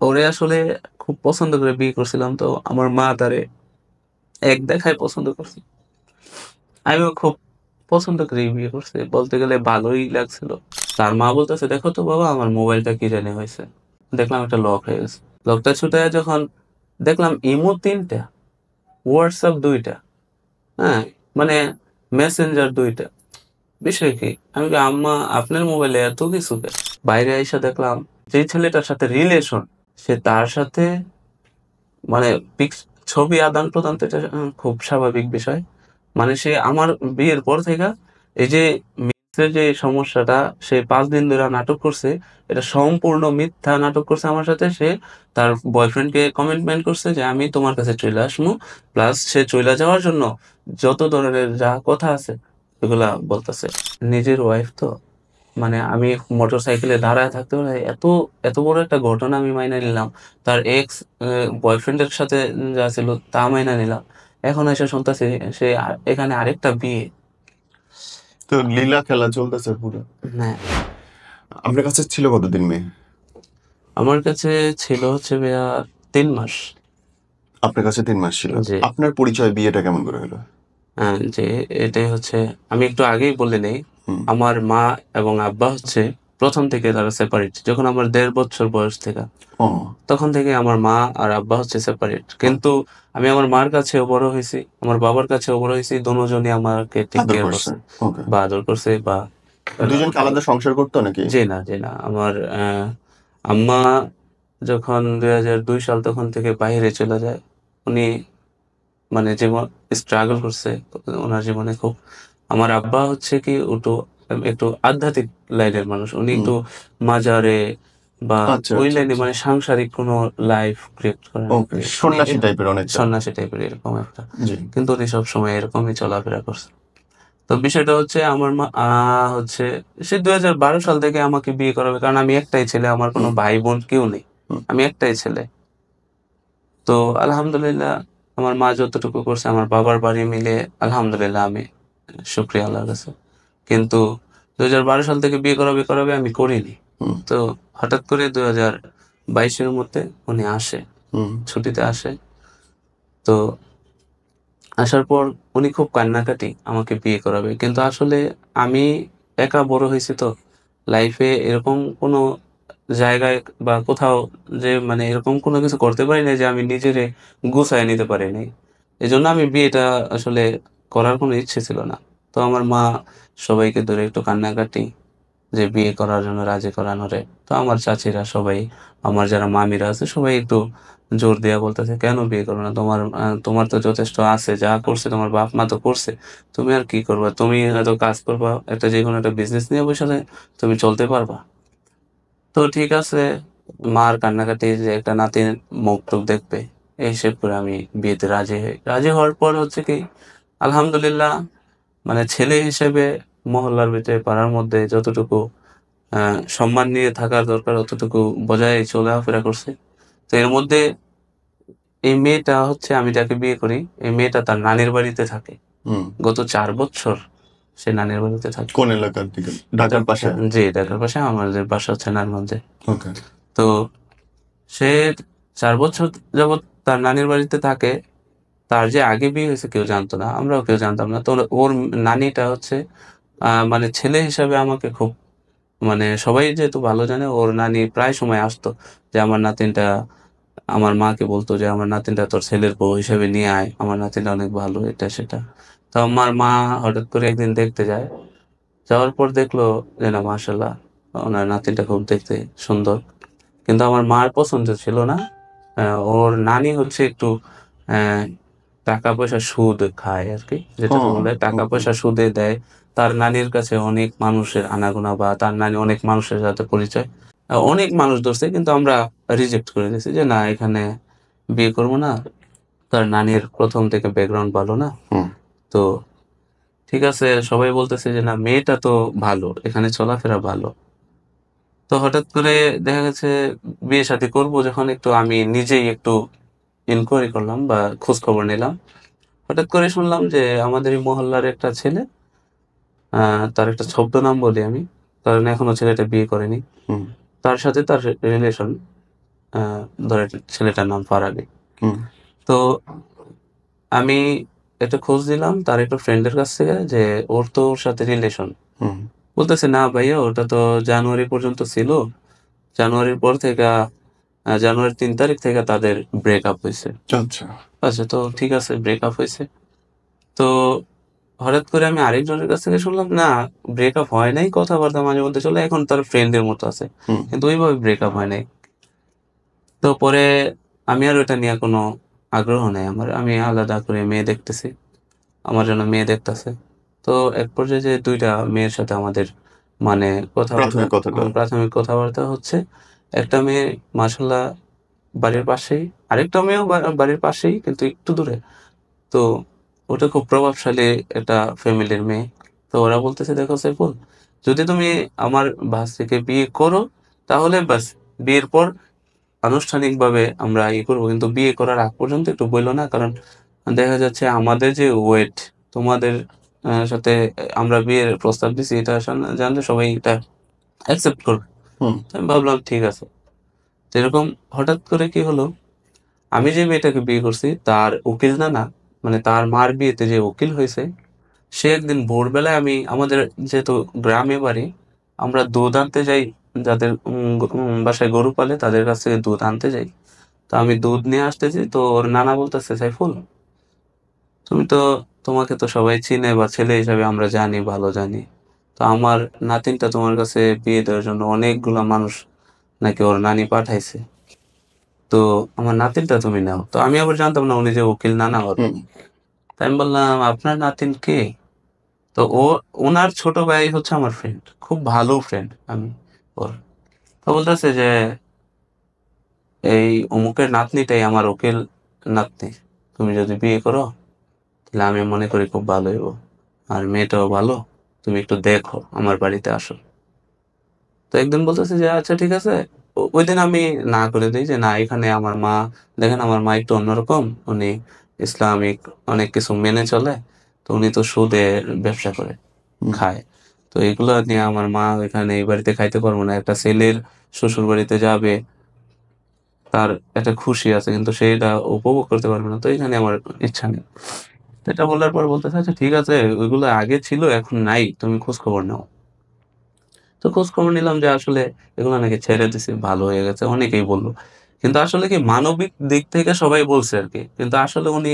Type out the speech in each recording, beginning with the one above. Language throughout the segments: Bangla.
ওরে আসলে খুব পছন্দ করে বিয়ে করছিলাম, তো আমার মা তারে এক দেখায় পছন্দ করছে। আমিও খুব পছন্দ করে বিয়ে করছি, বলতে গেলে ভালোই লাগছিল। তার মা বলতেছে, দেখো তো বাবা আমার মোবাইলটা কি জানি হয়েছে। দেখলাম একটা লক হয়ে গেছে। লকটা ছুটে যখন দেখলাম ইমো 3টা, হোয়াটসঅ্যাপ 2টা, হ্যাঁ, মানে মেসেঞ্জার 2টা। বিষয় কি, আমি বলি, আম্মা আপনার মোবাইলে এত কিছু কেন? বাইরে এসে দেখলাম যে ছেলেটার সাথে রিলেশন, সে তার সাথে মানে ছবি আদান প্রদান, তো এটা খুব স্বাভাবিক বিষয়। মানে সে আমার বিয়ের পর থেকে এই যে মিথ্যে যে সমস্যাটা, সে 5 দিন ধরে নাটক করছে, এটা সম্পূর্ণ মিথ্যা নাটক করছে আমার সাথে। সে তার বয়ফ্রেন্ডকে কমিটমেন্ট করছে যে আমি তোমার কাছে চলে আসবো, প্লাস সে চলে যাওয়ার জন্য যত ধরনের যা কথা আছে এগুলা বলতেছে। নিজের ওয়াইফ তো, মানে আমি মোটর সাইকেলে দাঁড়ায় থাকতে পারে, এত এত বড় একটা ঘটনা আমি মাইনে নিলাম। তার এক্স বয়ফ্রেন্ডের সাথে যা ছিল তা মাইনে নিলাম। এখন এসে শুনতেছি সে এখানে আরেকটা বিয়ে। তো লীলা খেলা চলতেছে পুরো। হ্যাঁ, আপনার কাছে ছিল কতদিন মেয়ে? আমার কাছে ছিল হচ্ছে ভাইয়া 3 মাস। আপনার কাছে 3 মাস ছিল। যে আপনার পরিচয় বিয়েটা কেমন করে হলো? যে এটাই হচ্ছে, আমি একটু আগেই বলে নেই, হুম। আমার মা এবং আব্বা হচ্ছে প্রথম থেকে তারা সেপারেট। যখন আমার 1.5 বছর বয়স থেকে, ও। তখন থেকে আমার মা আর আব্বা হচ্ছে সেপারেট। কিন্তু আমি আমার মার কাছেও বড় হয়েছি, আমার বাবার কাছেও বড় হয়েছি, দুজনই আমাকে টেক আদর কেয়ার করছে। করছে ওকে। বা আদর করছে বা দুজনকে আলাদা সংসার করতো নাকি? জি না, জি না। আমার আম্মা যখন 2002 সাল তখন থেকে বাইরে চলে যায়। উনি মানে জীবন স্ট্রাগল করছে ওনার জীবনে খুব। আমার আব্বা হচ্ছে কি একটু একটু আধ্যাত্মিক লাইনের মানুষ। উনি হুম। একটু মাজারে বা আচ্ছা ওই আচ্ছা লাইনে, আচ্ছা। মানে সাংসারিক কোনো লাইফ ক্রিয়েট করেন আর ওকে, কি। উনি সন্ন্যাসী টাইপের অনেকটা। সন্ন্যাসী টাইপের এরকম একটা। জি। কিন্তু উনি সবসময় এরকমই চলাফেরা করছে। তো বিষয়টা হচ্ছে আমার মা হচ্ছে সে 2012 সাল থেকে আমাকে বিয়ে করাবে, কারণ আমি একটাই ছেলে, আমার কোনো হুম ভাই বোন কেউ নেই। হুম। আমি একটাই ছেলে। তো আলহামদুলিল্লাহ, আমার মা যতটুকু করছে, আমার বাবার বাড়ি মিলে আলহামদুলিল্লাহ আমি শুকরিয়া আল্লাহর কাছে। কিন্তু 2012 সাল থেকে বিয়ে করাবে করাবে আমি করিনি। হুম তো হঠাৎ করে 2022-এর মধ্যে উনি আসে, হুম। ছুটিতে আসে। তো আসার পর উনি খুব কান্নাকাটি আমাকে বিয়ে করাবে, কিন্তু আসলে আমি একা বড় হয়েছি তো, লাইফে এরকম কোনো জায়গায় বা কোথাও যে মানে এরকম কোনো কিছু করতে পারি না যে আমি নিজেরে গুছায় নিতে পারি নাই। এজন্য আমি বিয়েটা আসলে করার কোনো ইচ্ছে ছিল না। তো আমার মা সবাইকে ধরে একটু কান্নাকাটি যে বিয়ে করার জন্য রাজি করানোরে। তো আমার চাচিরা সবাই, আমার যারা মামিরা আছে সবাই একটু জোর দেয়া বলতেছে, কেন বিয়ে করো না? তোমার তো যথেষ্ট আছে, যা করছে তোমার বাপ মা তো করছে, তুমি আর কি করবা? তুমি হয়তো কাজ করবা, একটা যে কোনো একটা বিজনেস নিয়ে বসে তুমি চলতে পারবা। তো ঠিক আছে, মার কান্নাকাটি যে একটা নাতির মুখ টুখ দেখবে, এই হিসেব করে আমি বিয়েতে রাজি হই। রাজি হওয়ার পর হচ্ছে কি, আলহামদুলিল্লাহ, মানে ছেলে হিসেবে মহল্লার ভিতরে পাড়ার মধ্যে যতটুকু সম্মান নিয়ে থাকার দরকার অতটুকু বজায় চলাফেরা করছে। তো এর মধ্যে এই মেয়েটা হচ্ছে, আমি যাকে বিয়ে করি, এই মেয়েটা তার নানির বাড়িতে থাকে। হুম। গত 4 বছর সে নানির বাড়িতে থাকে। কোন এলাকার দিকে? এটা ঢাকার পাশে? জি, ঢাকার পাশে, আমাদের বাসা হচ্ছে নারায়ণগঞ্জে। ওকে। তো সে 4 বছর যাবৎ তার নানির বাড়িতে থাকে। তার যে আগে বিয়ে হয়েছে কেউ জানতো না, আমরাও কেউ জানতাম না। তো ওর নানিটা হচ্ছে মানে ছেলে হিসাবে আমাকে খুব, মানে সবাই যেহেতু ভালো জানে, ওর নানি প্রায় সময় আসতো যে আমার নাতিনটা, আমার মাকে বলতো যে আমার নাতিনটা তোর ছেলের বউ হিসেবে নিয়ে আয়, আমার নাতিনটা অনেক ভালো, এটা সেটা। তো আমার মা হঠাৎ করে একদিন দেখতে যায়। যাওয়ার পর দেখলো যে না, মাশাল্লাহ, ওনার নাতিনটা খুব দেখতে সুন্দর। কিন্তু আমার মার পছন্দ ছিল না। ওর নানি হচ্ছে একটু আহ, টাকা পয়সা সুদ খায় আর কি, যেটাকে হ্যাঁ। বলে টাকা ওকে। পয়সা সুদে দেয়। তার নানির কাছে অনেক মানুষের আনাগোনা, বা তার নানি অনেক মানুষের সাথে পরিচয়, অনেক মানুষ ধরছে, কিন্তু আমরা রিজেক্ট করে দিয়েছি যে না, এখানে বিয়ে করবো না। তার নানির প্রথম থেকে ব্যাকগ্রাউন্ড ভালো না। হুম তো ঠিক আছে, সবাই বলতেছে যে না, মেয়েটা তো ভালো, এখানে চলাফেরা ভালো। তো হঠাৎ করে দেখা গেছে বিয়ে শাদী করবো যখন, একটু আমি নিজেই একটু ইনকোয়ারি করলাম বা খোঁজ খবর নিলাম। হঠাৎ করে শুনলাম যে আমাদের এই মহল্লার একটা ছেলে, তার একটা ছদ্মনাম বলি আমি, কারণ এখনো ছেলেটা বিয়ে করেনি, হুম। তার সাথে তার রিলেশন। ধরে ছেলেটার নাম ফারাবি। হুম তো আমি একটা খোঁজ দিলাম তার একটা ফ্রেন্ডের কাছ থেকে যে ওর তো ওর সাথে রিলেশন। হুম বলতেছে না ভাইয়া ওটা তো জানুয়ারি পর্যন্ত ছিল, জানুয়ারির পর থেকে জানুয়ারির 3 তারিখ থেকে তাদের ব্রেকআপ হয়েছে। আচ্ছা। আচ্ছা, তো ঠিক আছে, ব্রেকআপ হয়েছে। তো হঠাৎ করে আমি আরেকজনের কাছ থেকে শুনলাম না, ব্রেকআপ হয় নাই, কথাবার্তা মাঝে মধ্যে চলে, এখন তার ফ্রেন্ডের মতো আছে, হুম কিন্তু ওইভাবে ব্রেকআপ হয় নাই। তো পরে আমি আর ওটা নিয়ে কোনো আগ্রহ নাই আমার, আমি আলাদা করে মেয়ে দেখতেছি, আমার জন্য মেয়ে দেখতেছে। তো এক পর্যায়ে যে 2টা মেয়ের সাথে আমাদের মানে কথাবার্তা, প্রাথমিক কথাটা। প্রাথমিক কথাবার্তা হচ্ছে। একটা মেয়ে মাশাল্লাহ বাড়ির পাশেই, আরেকটা মেয়েও বাড়ির পাশেই কিন্তু একটু দূরে। তো ওটা খুব প্রভাবশালী একটা ফ্যামিলির মেয়ে। তো ওরা বলতেছে দেখো সাইফুল, যদি তুমি আমার ভাস্তিকে বিয়ে করো তাহলে বাস, বিয়ের পর আনুষ্ঠানিকভাবে আমরা ইয়ে করবো, কিন্তু বিয়ে করার আগ পর্যন্ত একটু বললো না, কারণ দেখা যাচ্ছে আমাদের যে ওয়েট তোমাদের সাথে আমরা বিয়ের প্রস্তাব দিছি এটা জানলে সবাই এটা অ্যাকসেপ্ট করবে। হুম তো আমি ভাবলাম ঠিক আছে। তো এরকম হঠাৎ করে কি হলো, আমি যে মেয়েটাকে বিয়ে করছি তার উকিল না, মানে তার মার বিয়েতে যে উকিল হয়েছে, সে একদিন ভোরবেলায়, আমি আমাদের যেহেতু গ্রামে বাড়ি, আমরা দুধ আনতে যাই, যাদের বাসায় গরু পালে তাদের কাছ থেকে দুধ আনতে যাই। তো আমি দুধ নিয়ে আসতেছি, তো ওর নানা বলতেছে সাইফুল, তুমি তো, তোমাকে তো সবাই চিনে বা ছেলে হিসাবে আমরা জানি, ভালো জানি। তো আমার নাতিনটা তোমার কাছে বিয়ে দেওয়ার জন্য অনেকগুলা মানুষ নাকি ওর নানি পাঠাইছে। তো আমার নাতিনটা তুমি নাও। তো আমি আবার জানতাম না উনি যে উকিল নানা ওর। হুম তাই আমি বললাম আপনার নাতিন কে? তো ওনার ছোট ভাই হচ্ছে আমার ফ্রেন্ড, খুব ভালো ফ্রেন্ড আমি ওর। তো বলতেছে যে এই অমুকের নাতনিটাই আমার উকিল নাতনি, তুমি যদি বিয়ে করো তাহলে আমি মনে করি খুব ভালো হইব, আর মেয়েটাও ভালো, তুমি একটু দেখো, আমার বাড়িতে আসো। তো একদিন বলতেছে যে আচ্ছা ঠিক আছে। ওই দিন আমি না করে দিই যে না, এখানে আমার মা, দেখেন আমার মা একটু অন্যরকম, উনি ইসলামিক অনেক কিছু মেনে চলে। তো উনি তো সুদের ব্যবসা করে হুম খায়। তো এগুলো নিয়ে আমার মা এখানে এই বাড়িতে খাইতে পারবো না, একটা ছেলের শ্বশুর বাড়িতে যাবে, তার একটা খুশি আছে কিন্তু সেটা উপভোগ করতে পারবে না, তো এখানে আমার ইচ্ছা নেই। তো এটা বলার পর বলতেছে আচ্ছা ঠিক আছে, ওইগুলো আগে ছিল এখন নাই, তুমি খোঁজ খবর নাও। তো খোঁজ খবর নিলাম যে আসলে এগুলো নাকি ছেড়ে দিছে, ভালো হয়ে গেছে, অনেকেই বললো। কিন্তু আসলে কি মানবিক দিক থেকে সবাই বলছে আর কি, কিন্তু আসলে উনি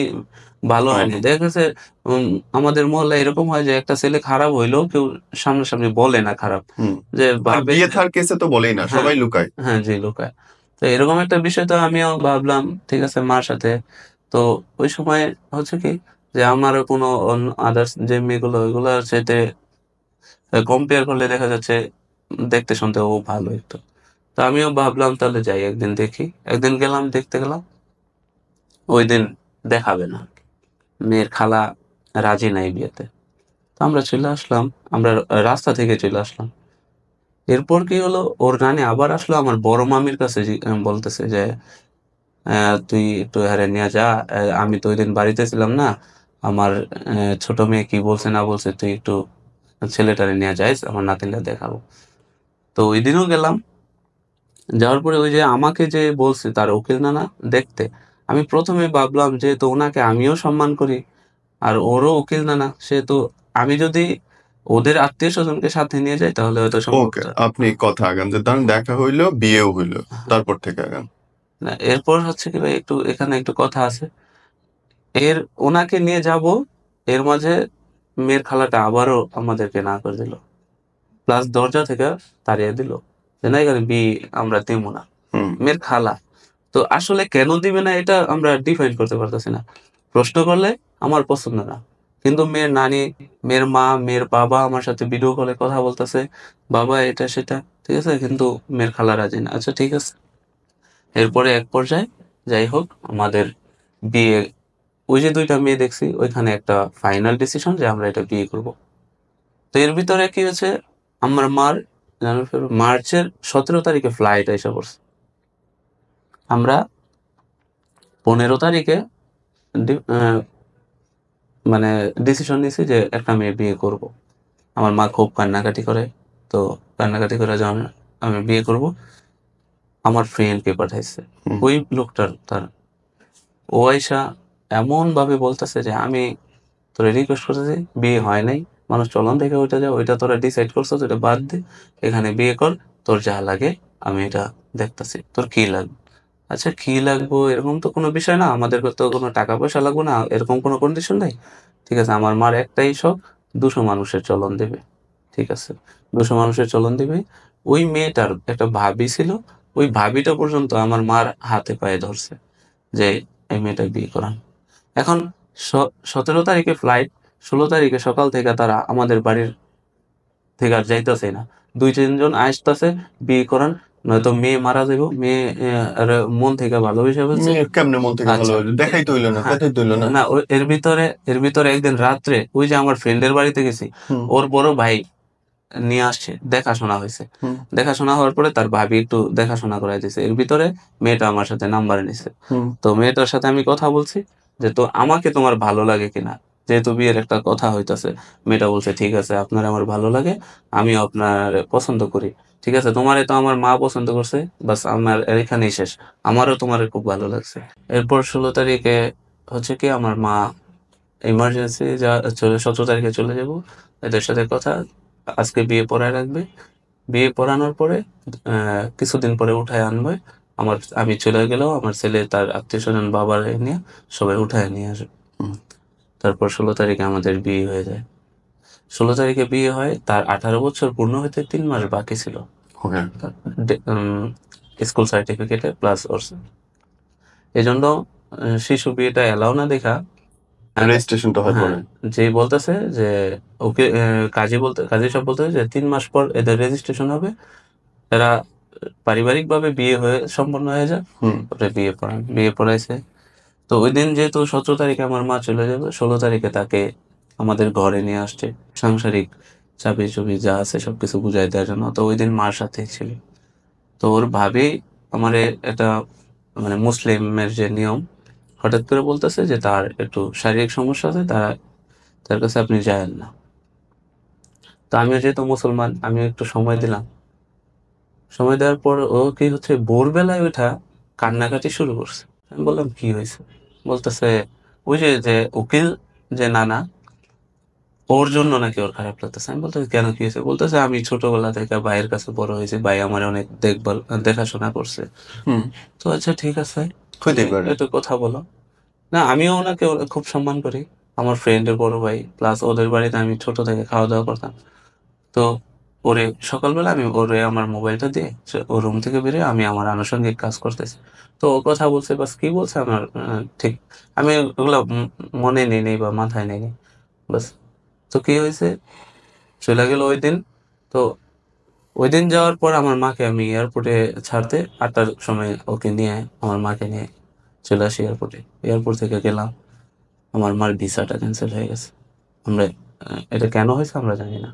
ভালো ও, হয়নি। দেখা গেছে উম, আমাদের মহল্লায় এরকম হয় যে একটা ছেলে খারাপ হইলেও কেউ সামনাসামনি বলে না খারাপ, হুম যে আর ভাবে বিয়ে যে থার কেসে তো বলেই না, হ্যাঁ, সবাই লুকায়। হ্যাঁ জি লোকায়। তো এরকম একটা বিষয়, তো আমিও ভাবলাম ঠিক আছে মার সাথে। তো ওই সময় হচ্ছে কি যে আমারও কোনো আদার্স যে মেয়েগুলো ওইগুলোর সাথে কম্পেয়ার করলে দেখা যাচ্ছে দেখতে শুনতে ও ভালো একটু। তো আমিও ভাবলাম তাহলে যাই একদিন দেখি। একদিন গেলাম, দেখতে গেলাম, ওই দিন দেখাবে না, মেয়ের খালা রাজি নাই বিয়েতে। তো আমরা চলে আসলাম, আমরা রাস্তা থেকে চলে আসলাম। এরপর কি হলো, ওর নানি আবার আসলো আমার বড় মামির কাছে, বলতেছে যে তুই একটু হারে নিয়ে যা, আমি তো ওই দিন বাড়িতে ছিলাম না, আমার ছোট মেয়ে কি বলছে না বলছে, তুই একটু ছেলেটারে নিয়ে যাইস, আমার নাতিনটা দেখাবো। তো ওই দিনও গেলাম। যাওয়ার পরে ওই যে আমাকে যে বলছে তার উকিল নানা দেখতে, আমি প্রথমে ভাবলাম যে তো ওনাকে আমিও সম্মান করি, আর ওরও উকিল নানা, সে তো, আমি যদি ওদের আত্মীয় স্বজনকে সাথে নিয়ে যাই তাহলে হয়তো ওকে, সম্পর্কটা। আপনি কথা আগান যে ধরেন দেখা হইলো, বিয়েও হইলো, তারপর থেকে আগান। না, এরপর হচ্ছে কি ভাই, একটু এখানে একটু কথা আছে। এর ওনাকে নিয়ে যাব, এর মাঝে মেয়ের খালাটা আবারও আমাদেরকে না করে দিল, প্লাস দরজা থেকে তাড়িয়ে দিল, যে না এখানে বিয়ে আমরা দিব না। হুম মেয়ের খালা। তো আসলে কেন দিবে না এটা আমরা ডিফাইন করতে পারতেছি না। প্রশ্ন করলে আমার পছন্দ না, কিন্তু মেয়ের নানি, মেয়ের মা, মেয়ের বাবা আমার সাথে ভিডিও কলে কথা বলতেছে, বাবা এটা সেটা, ঠিক আছে, কিন্তু মেয়ের খালা রাজি না। আচ্ছা ঠিক আছে। এরপরে এক পর্যায়ে যাই হোক আমাদের বিয়ে, ওই যে 2টা মেয়ে দেখছি ওইখানে একটা ফাইনাল ডিসিশন যে আমরা এটা বিয়ে করব। তো এর ভিতরে কি হয়েছে, আমার মার জানুয়ারি ফেব্রুয়ারি মার্চের 17 তারিখে ফ্লাইট এসে পড়ছে। আমরা 15 তারিখে মানে ডিসিশন নিছি যে একটা মেয়ে বিয়ে করব। আমার মা খুব কান্নাকাটি করে। তো কান্নাকাটি করে যখন আমি বিয়ে করব, আমার ফ্রেন্ডকে পাঠাইছে হুম। ওই লোকটার তার ও আইসা এমন ভাবে বলতেছে যে আমি তোরা রিকোয়েস্ট করতেছি, বিয়ে হয় নাই, মানুষ চলন দেখে ওইটা যা, ওইটা তোরা ডিসাইড করছো, ওইটা বাদ দে, এখানে বিয়ে কর, তোর যা লাগে আমি এটা দেখতাছি, তোর কি লাগবে। আচ্ছা কি লাগবো এরকম তো কোনো বিষয় না, আমাদের তো কোনো টাকা পয়সা লাগবে না, এরকম কোনো কন্ডিশন নাই। ঠিক আছে, আমার মার একটাই শখ, 200 মানুষের চলন দেবে। ঠিক আছে, 200 মানুষের চলন দিবে। ওই মেয়েটার একটা ভাবি ছিল, ওই ভাবিটা পর্যন্ত আমার মার হাতে পায়ে ধরছে যে এই মেয়েটা বিয়ে করান। এখন 17 তারিখে ফ্লাইট, 16 তারিখে সকাল থেকে তারা আমাদের বাড়ির থেকে আর যাইতেছে না, 2-3 জন আসতেছে বিয়ে করান, নয়তো মেয়ে মারা যাইব, মেয়ে আর মন থেকে ভালোবেসে ফেলছে। মেয়ে কেমনে মন থেকে ভালো আচ্ছা, হইলো? দেখাই তো হইলো না, হ্যাঁ, কথাই তো হইলো না। না এর ভিতরে একদিন রাত্রে ওই যে আমার ফ্রেন্ডের বাড়িতে গেছি, হুম। ওর বড় ভাই নিয়ে আসছে, দেখাশোনা হয়েছে। হুম। দেখাশোনা হওয়ার পরে তার ভাবি একটু দেখাশোনা করাই দিয়েছে, এর ভিতরে মেয়েটা আমার সাথে নাম্বার নিছে। হুম। তো মেয়েটার সাথে আমি কথা বলছি যে তো আমাকে তোমার ভালো লাগে কিনা, যেহেতু বিয়ের একটা কথা হইতাছে। মেয়েটা বলছে ঠিক আছে, আপনার আমার ভালো লাগে, আমিও আপনার পছন্দ করি। ঠিক আছে, তোমারে তো আমার মা পছন্দ করছে, বাস আমার এখানেই শেষ, আমারও তোমার খুব ভালো লাগছে। এরপর 16 তারিখে হচ্ছে কি আমার মা ইমার্জেন্সি যা চলে, 17 তারিখে চলে যাব, এদের সাথে কথা, আজকে বিয়ে পড়ায় রাখবে, বিয়ে পড়ানোর পরে কিছুদিন পরে উঠায় আনবে। আমি চলে গেলেও আমার ছেলে তার আত্মীয় স্বজন বাবার নিয়ে সবাই উঠায় নিয়ে আসবে। হুম। তারপর 16 তারিখে আমাদের বিয়ে হয়ে যায়। 16 তারিখে বিয়ে হয়, তার 18 বছর পূর্ণ হতে 3 মাস বাকি ছিল। ওকে। স্কুল সার্টিফিকেটে প্লাস ওর, এই জন্য শিশু বিয়েটা এলাও না দেখা, রেজিস্ট্রেশনটা হয় হ্যাঁ, পরে। যেই বলতেছে যে ওকে, কাজী সব বলতেছে যে 3 মাস পর এদের রেজিস্ট্রেশন হবে, এরা পারিবারিক ভাবে বিয়ে হয়ে সম্পন্ন হয়ে যায়। হুম। তারপরে বিয়ে পড়াইছে। তো ওই দিন যেহেতু 17 তারিখে আমার মা চলে যাবে, 16 তারিখে তাকে আমাদের ঘরে নিয়ে আসছে, সাংসারিক চাবি চুবি যা আছে সবকিছু বুঝাই দেওয়ার জন্য। তো ওই দিন মার সাথেই ছিল। তো ওর ভাবি আমারে একটা, মানে মুসলিমের যে নিয়ম, হঠাৎ করে বলতেছে যে তার একটু শারীরিক সমস্যা আছে, তার কাছে আপনি যায়েন না। তো আমিও যেহেতু মুসলমান, আমি একটু সময় দিলাম। সময় দেওয়ার পর ও কি হচ্ছে, ভোরবেলায় ওঠা কান্নাকাটি শুরু করছে। আমি বললাম কি হয়েছে, বলতেছে ওই যে যে উকিল, যে নানা, ওর জন্য নাকি ওর খারাপ লাগতেছে। আমি বলতেছি কেন, কি হয়েছে, বলতেছে আমি ছোটবেলা থেকে ভাইয়ের কাছে বড় হয়েছি, ভাই আমার অনেক দেখাশোনা করছে। হুম। তো আচ্ছা ঠিক আছে, হইতে তুমি পারে। একটু কথা বলো। না, আমিও ওনাকে খুব সম্মান করি, আমার ফ্রেন্ডের বড় ভাই, প্লাস ওদের বাড়িতে আমি ছোট থেকে খাওয়া দাওয়া করতাম। তো ওরে সকালবেলা আমি ওরে আমার মোবাইলটা দিয়ে ও রুম থেকে বেরিয়ে আমি আমার আনুষঙ্গিক কাজ করতেছি। তো ও কথা বলছে, বাস কি বলছে আমার ঠিক আমি ওগুলো মনে নেই নেই বা মাথায় নেই, বাস। তো কি হয়েছে, চলে গেল ওই দিন। তো ওই দিন যাওয়ার পর আমার মাকে আমি এয়ারপোর্টে ছাড়তে 8টার সময় ওকে নিয়ে, আমার মাকে নিয়ে চলে আসি এয়ারপোর্টে। এয়ারপোর্ট থেকে গেলাম, আমার মার ভিসাটা ক্যান্সেল হয়ে গেছে। আমরা এটা কেন হয়েছে আমরা জানি না।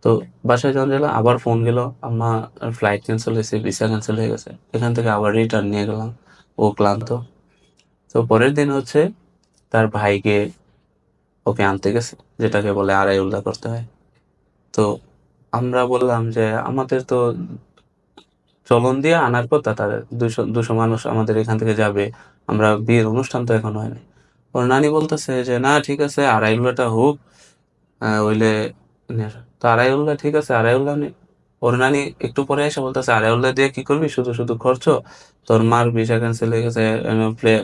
তো বাসায় যখন গেলাম আবার ফোন গেল, আম্মা ফ্লাইট ক্যান্সেল হয়েছে, ভিসা ক্যান্সেল হয়ে গেছে। এখান থেকে আবার রিটার্ন নিয়ে গেলাম, ও ক্লান্ত। তো পরের দিন হচ্ছে তার ভাইকে ওকে আনতে গেছে, যেটাকে বলে আড়াই উল্লাহ করতে হয়। তো আমরা বললাম যে আমাদের তো চলন দিয়ে আনার কথা, তাদের 200 মানুষ আমাদের এখান থেকে যাবে, আমরা বিয়ের অনুষ্ঠান তো এখন হয়নি। ওর নানি বলতেছে যে না ঠিক আছে, আড়াই উল্লাহটা হোক, হইলে নিয়ে আসো। তো আড়াইউল্লাহ ঠিক আছে, আড়াইউল্লাহ ওর নানি একটু পরে এসে বলতেছে আড়াইউল্লাহ দিয়ে কি করবি, শুধু শুধু খরচ, তোর মার ভিসা ক্যান্সেল হয়ে গেছে,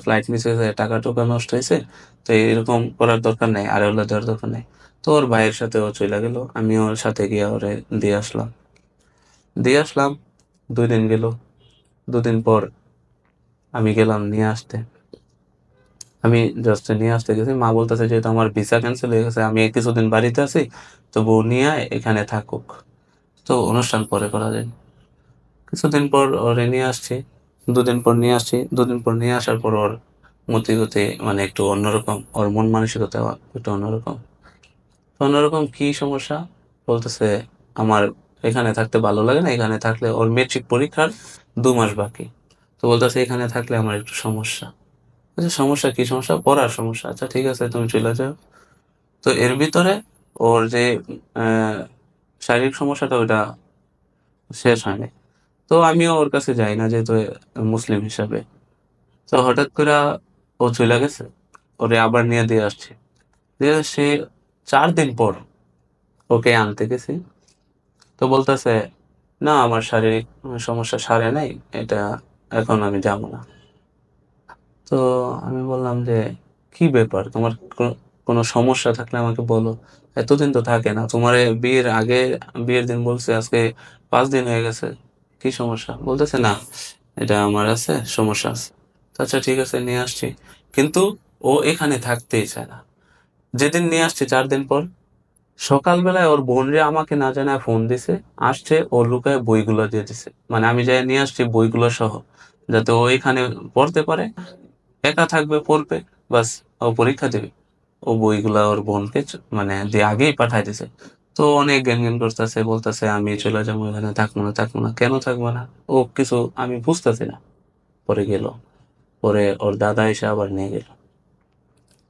ফ্লাইট মিস হয়েছে, টাকা টুকা নষ্ট হয়েছে, তো এরকম করার দরকার নেই, আড়াইউল্লাহ দেওয়ার দরকার নেই। তো ওর ভাইয়ের সাথে ও চলে গেল, আমি ওর সাথে গিয়ে ওরে দিয়ে আসলাম। দিয়ে আসলাম, 2 দিন গেল। 2 দিন পর আমি গেলাম নিয়ে আসতে। আমি জাস্ট নিয়ে আসতে গেছি, মা বলতেছে যেহেতু আমার ভিসা ক্যান্সেল হয়ে গেছে, আমি কিছুদিন বাড়িতে আছি, তো বউ নিয়ে আয়, এখানে থাকুক, তো অনুষ্ঠান পরে করা যায়। কিছুদিন পর ওরে নিয়ে আসছি, 2 দিন পর নিয়ে আসছি, 2 দিন পর নিয়ে আসার পর ওর মতি গতি মানে একটু অন্যরকম, ওর মন মানসিকতা একটু অন্যরকম। তো অন্যরকম কি সমস্যা, বলতেছে আমার এখানে থাকতে ভালো লাগে না, এখানে থাকলে ওর মেট্রিক পরীক্ষার 2 মাস বাকি। তো বলতেছে এখানে থাকলে আমার একটু সমস্যা। আচ্ছা সমস্যা কি, সমস্যা পড়ার সমস্যা, আচ্ছা ঠিক আছে তুমি চলে যাও। তো এর ভিতরে ওর যে আহ, শারীরিক সমস্যাটা ওইটা শেষ হয়নি। তো আমিও ওর কাছে যাই না যেহেতু মুসলিম হিসাবে। তো হঠাৎ করে ও চলে গেছে, ওরে আবার নিয়ে দিয়ে আসছি। দিয়ে সে 4 দিন পর ওকে আনতে গেছি, তো বলতেছে না আমার শারীরিক সমস্যা সারে নাই, এটা এখন আমি যাবো না। তো আমি বললাম যে কি ব্যাপার তোমার, কোনো সমস্যা থাকলে আমাকে বলো, এতদিন তো থাকে না তোমার, বিয়ের আগে বিয়ের দিন বলছে আজকে 5 দিন হয়ে গেছে, কি সমস্যা? বলতেছে না এটা আমার আছে, সমস্যা আছে। তো আচ্ছা ঠিক আছে নিয়ে আসছি, কিন্তু ও এখানে থাকতেই চায় না। যেদিন নিয়ে আসছে 4 দিন পর সকালবেলায় ওর বোন রে আমাকে না জানায় ফোন দিছে, আসছে ও লুকায় বইগুলো দিয়ে দিছে, মানে আমি যাই নিয়ে আসছি বইগুলো সহ, যাতে ও এখানে পড়তে পারে, একা থাকবে পড়বে, বাস ও পরীক্ষা দেবে। ও বইগুলা ওর বোনকে মানে দিয়ে আগেই পাঠাই দিছে। তো অনেক জ্ঞান জ্ঞান করতেছে, বলতেছে আমি চলে যাবো, এখানে থাকবো না, থাকবো না, কেন থাকবো না? ও কিছু আমি বুঝতেছি না। পরে গেল, পরে ওর দাদা এসে আবার নিয়ে গেল।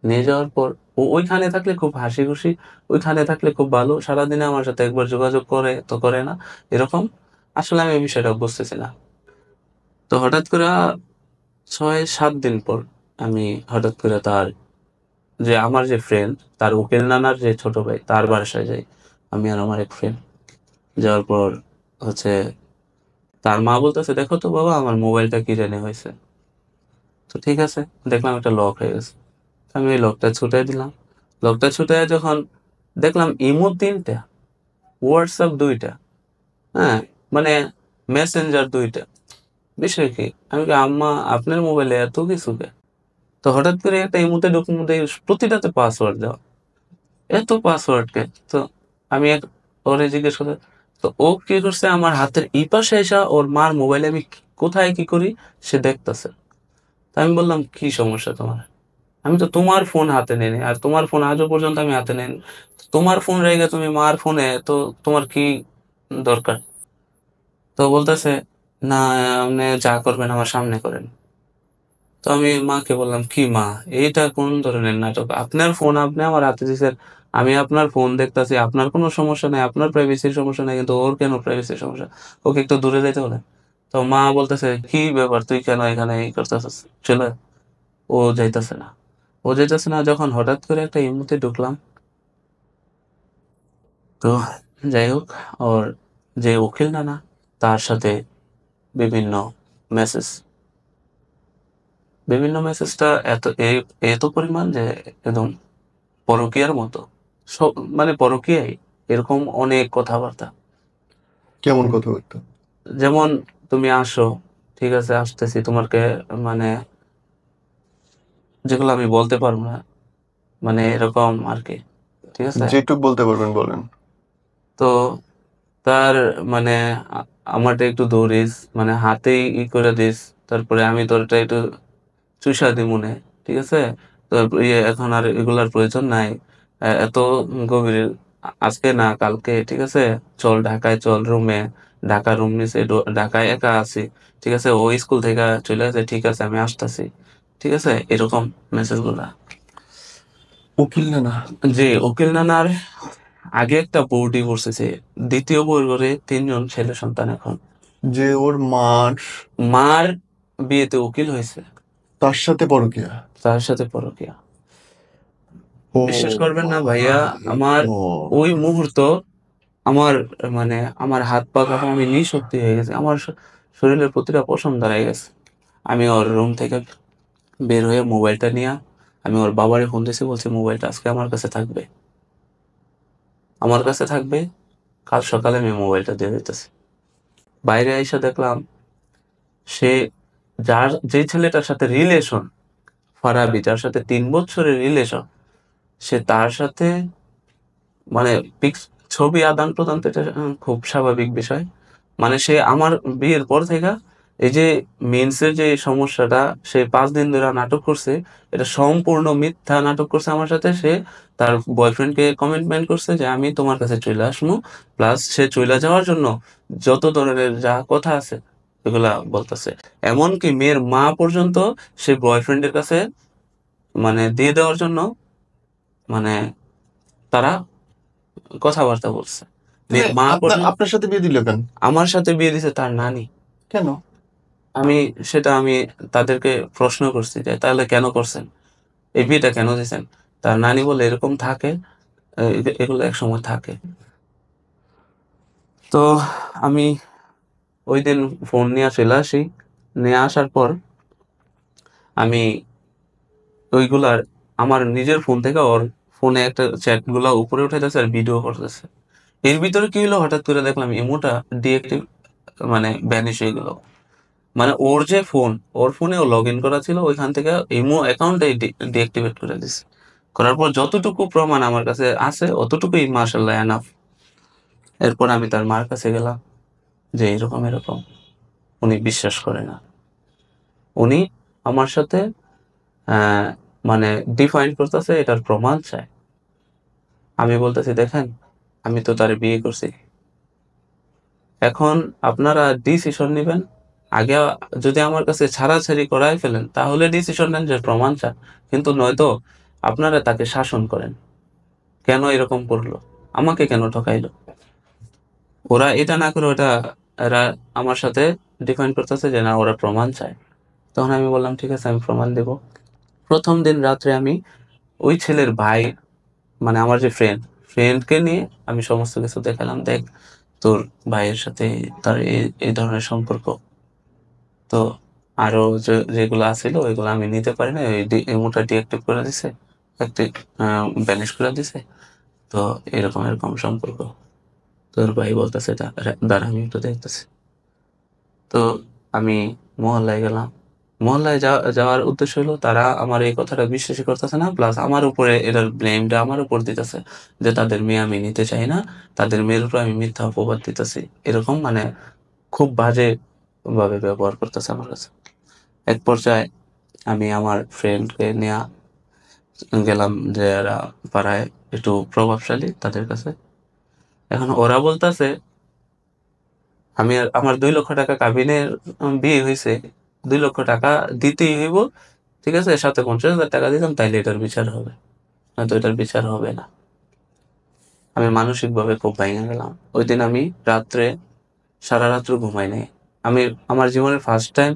নিয়ে যাওয়ার পর ও ওইখানে থাকলে খুব হাসি খুশি, ওইখানে থাকলে খুব ভালো, সারাদিনে আমার সাথে একবার যোগাযোগ করে তো করে না, এরকম। আসলে আমি এই বিষয়টা বুঝতেছি না। তো হঠাৎ করে 6-7 দিন পর আমি হঠাৎ করে তার যে আমার যে ফ্রেন্ড, তার উকিল নানার যে ছোট ভাই, তার বাসায় যাই আমি আর আমার এক ফ্রেন্ড। যাওয়ার পর হচ্ছে তার মা বলতেছে দেখো তো বাবা আমার মোবাইলটা কি জানি হয়েছে। তো ঠিক আছে, দেখলাম একটা লক হয়ে গেছে। আমি ওই লকটা ছুটাই দিলাম। লকটা ছুটাই যখন দেখলাম ইমো 3টা, হোয়াটসঅ্যাপ 2টা, হ্যাঁ, মানে মেসেঞ্জার 2টা। বিষয় কি? আমি কি আম্মা আপনার মোবাইলে এত কিছু কে? তো হঠাৎ করে একটা ইমোতে ঢুকতে প্রতিটাতে পাসওয়ার্ড দেওয়া, এত পাসওয়ার্ড কে? তো আমি ওরে জিজ্ঞেস করতে, তো ও কি করছে আমার হাতের এই পাশে এসে ওর মার মোবাইলে আমি কোথায় কি করি সে দেখতেছে। তা আমি বললাম কি সমস্যা তোমার? আমি তো তোমার ফোন হাতে নেই, আর তোমার ফোন আজও পর্যন্ত আমি হাতে নেই। তোমার ফোন রেখে তুমি মার ফোনে, তো তোমার কি দরকার? তো বলতেছে না আপনি যা করবেন আমার সামনে করেন। তো আমি মাকে বললাম কি মা, এইটা কোন ধরনের নাটক? আপনার ফোন আপনি আমার হাতে দিয়েছেন, আমি আপনার ফোন দেখতাছি, আপনার কোনো সমস্যা নাই, আপনার প্রাইভেসির সমস্যা নাই, কিন্তু ওর কেন প্রাইভেসির সমস্যা? ওকে একটু দূরে যাইতে বলেন। তো মা বলতেছে কি ব্যাপার, তুই কেন এখানে এই করতেছিস? চলে, ও যাইতেছে না। ও যাইতেছে না যখন হঠাৎ করে একটা ইমোতে ঢুকলাম। তো যাই হোক, ওর যে উকিল নানা তার সাথে বিভিন্ন মেসেজ, বিভিন্ন মেসেজটা এত পরিমাণ যে একদম পরকীয়ার মতো, সব মানে পরকীয়াই, এরকম অনেক কথাবার্তা। কেমন কথাবার্তা? যেমন তুমি আসো, ঠিক আছে আসতেছি, তোমাকে মানে যেগুলো আমি বলতে পারবো না, মানে এরকম আর কি, ঠিক আছে। যেটুক বলতে পারবেন বলেন। তো তার মানে আমারটা একটু দৌড়িস, মানে হাতেই করে দিস, তারপরে আমি তোরটা একটু চুষা দিমুনে, ঠিক আছে। তো এখন আর এগুলার প্রয়োজন নাই, এত গভীর, আজকে না কালকে, ঠিক আছে। চল ঢাকায়, চল রুমে, ঢাকা রুম নিছে, ঢাকায় একা আছি, ঠিক আছে। ও স্কুল থেকে চলে আসে, ঠিক আছে আমি আসতেছি, ঠিক আছে, এরকম মেসেজ গুলা। উকিল না না? জি, উকিল নানার আগে একটা বউ ডিভোর্স হয়েছে, দ্বিতীয় বউর ঘরে 3জন ছেলে সন্তান এখন। যে ওর মার মার বিয়েতে উকিল হয়েছে, তার সাথে পরকীয়া? তার সাথে পরকীয়া। ও বিশ্বাস করবেন না ভাইয়া, মাই আমার গড! ওই মুহূর্ত আমার মানে আমার হাত পা কাঁপা, আমি নিঃশক্তি হয়ে গেছে, আমার শরীরের প্রতিটা পশম দাঁড়ায় গেছে। আমি ওর রুম থেকে বের হয়ে মোবাইলটা নিয়ে আমি ওর বাবারে ফোন দিয়েছি, বলছি মোবাইলটা আজকে আমার কাছে থাকবে, আমার কাছে থাকবে, কাল সকালে আমি মোবাইলটা দিয়ে দিতেছি। বাইরে এসে দেখলাম সে যে ছেলেটার সাথে রিলেশন, ফারাবি, যার সাথে 3 বছরের রিলেশন, সে তার সাথে মানে পিক্স, ছবি আদান প্রদান তো এটা খুব স্বাভাবিক বিষয়। মানে সে আমার বিয়ের পর থেকে এই যে মেন্সের যে সমস্যাটা, সে 5 দিন ধরে নাটক করছে, এটা সম্পূর্ণ মিথ্যা নাটক করছে আমার সাথে। সে তার বয়ফ্রেন্ডকে কমিটমেন্ট করছে যে আমি তোমার কাছে চলে আসবো, প্লাস সে চলে যাওয়ার জন্য যত ধরনের যা কথা আছে এগুলা বলতেছে। এমনকি মেয়ের মা পর্যন্ত সে বয়ফ্রেন্ডের কাছে মানে দিয়ে দেওয়ার জন্য, মানে তারা কথাবার্তা বলছে। তাহলে মা আপনার পর্যন্ত আপনার সাথে বিয়ে দিল কেন? আমার সাথে বিয়ে দিছে তার নানি। কেন? আমি তাদেরকে প্রশ্ন করছি যে তাহলে কেন করছেন, এই বিয়েটা কেন দিছেন? তার নানি বলে এরকম থাকে, এগুলো এক সময় থাকে। তো আমি ওই দিন ফোন নিয়ে চলে আসি। নিয়ে আসার পর আমি ওইগুলার আমার নিজের ফোন থেকে ওর ফোনে একটা চ্যাট গুলা উপরে উঠাইতেছে আর ভিডিও করতেছে। এর ভিতরে কি হলো, হঠাৎ করে দেখলাম ইমোটা ডিএক্টিভ, মানে ভ্যানিশ হয়ে গেল। মানে ওর যে ফোন, ওর ফোনে ও লগ ইন করা ছিল, ওইখান থেকে ইমো অ্যাকাউন্টে ডিএক্টিভেট করে দিছে। করার পর যতটুকু প্রমাণ আমার কাছে আছে অতটুকুই মার্শাল্লাহ এনাফ। এরপর আমি তার মার কাছে গেলাম যে এরকম এরকম। উনি বিশ্বাস করে না। উনি আমার সাথে আহ, মানে ডিফাইন করতেছে, এটার প্রমাণ চায়। আমি বলতেছি দেখেন, আমি তো তার বিয়ে করছি। এখন আপনারা ডিসিশন নেবেন। আগে যদি আমার কাছে ছাড়াছাড়ি করাই ফেলেন তাহলে ডিসিশন নেন যে প্রমাণ চান, কিন্তু নয়তো আপনারা তাকে শাসন করেন। কেন এরকম করলো, আমাকে কেন ঠকাইলো? ওরা এটা না করে ওটা, এরা আমার সাথে ডিফাইন করতেছে যে না ওরা প্রমাণ চায়। তখন আমি বললাম ঠিক আছে, আমি প্রমাণ দেব। প্রথম দিন রাত্রে আমি ওই ছেলের ভাই, মানে আমার যে ফ্রেন্ডকে নিয়ে আমি সমস্ত কিছু দেখালাম, দেখ তোর ভাইয়ের সাথে তার এই ধরনের সম্পর্ক। তো আরো যেগুলো আছিল ওইগুলো আমি নিতে পারি না, ওই ইমোটা ডিঅ্যাক্টিভ করে দিছে, একটি ব্যানিশ করে দিছে। তো এরকম এরকম সম্পর্ক। তোর ভাই বলতেছে দাঁড়া আমি একটু দেখতেছি। তো আমি মহল্লায় গেলাম। মহল্লায় যাওয়ার উদ্দেশ্য হলো তারা আমার এই কথাটা বিশ্বাসই করতেছে না, প্লাস আমার উপরে এটার ব্লেমটা আমার উপর দিতেছে যে তাদের মেয়ে আমি নিতে চাই না, তাদের মেয়ের উপর আমি মিথ্যা অপবাদ দিতেছি। এরকম মানে খুব বাজে ভাবে ব্যবহার করতেছে আমার কাছে। এক পর্যায়ে আমি আমার ফ্রেন্ডকে নিয়ে গেলাম যে এরা পাড়ায় একটু প্রভাবশালী, তাদের কাছে। এখন ওরা বলতেছে আমার 2 লক্ষ টাকা কাবিনের বিয়ে হয়েছে, 2 লক্ষ টাকা দিতেই হইব। ঠিক আছে, এর সাথে 50,000 টাকা দিতাম তাইলে এটার বিচার হবে, নয়তো এটার বিচার হবে না। আমি মানসিক ভাবে খুব ভেঙে গেলাম ওই দিন। আমি রাত্রে সারা রাত্র ঘুমাই নাই। আমি আমার জীবনের ফার্স্ট টাইম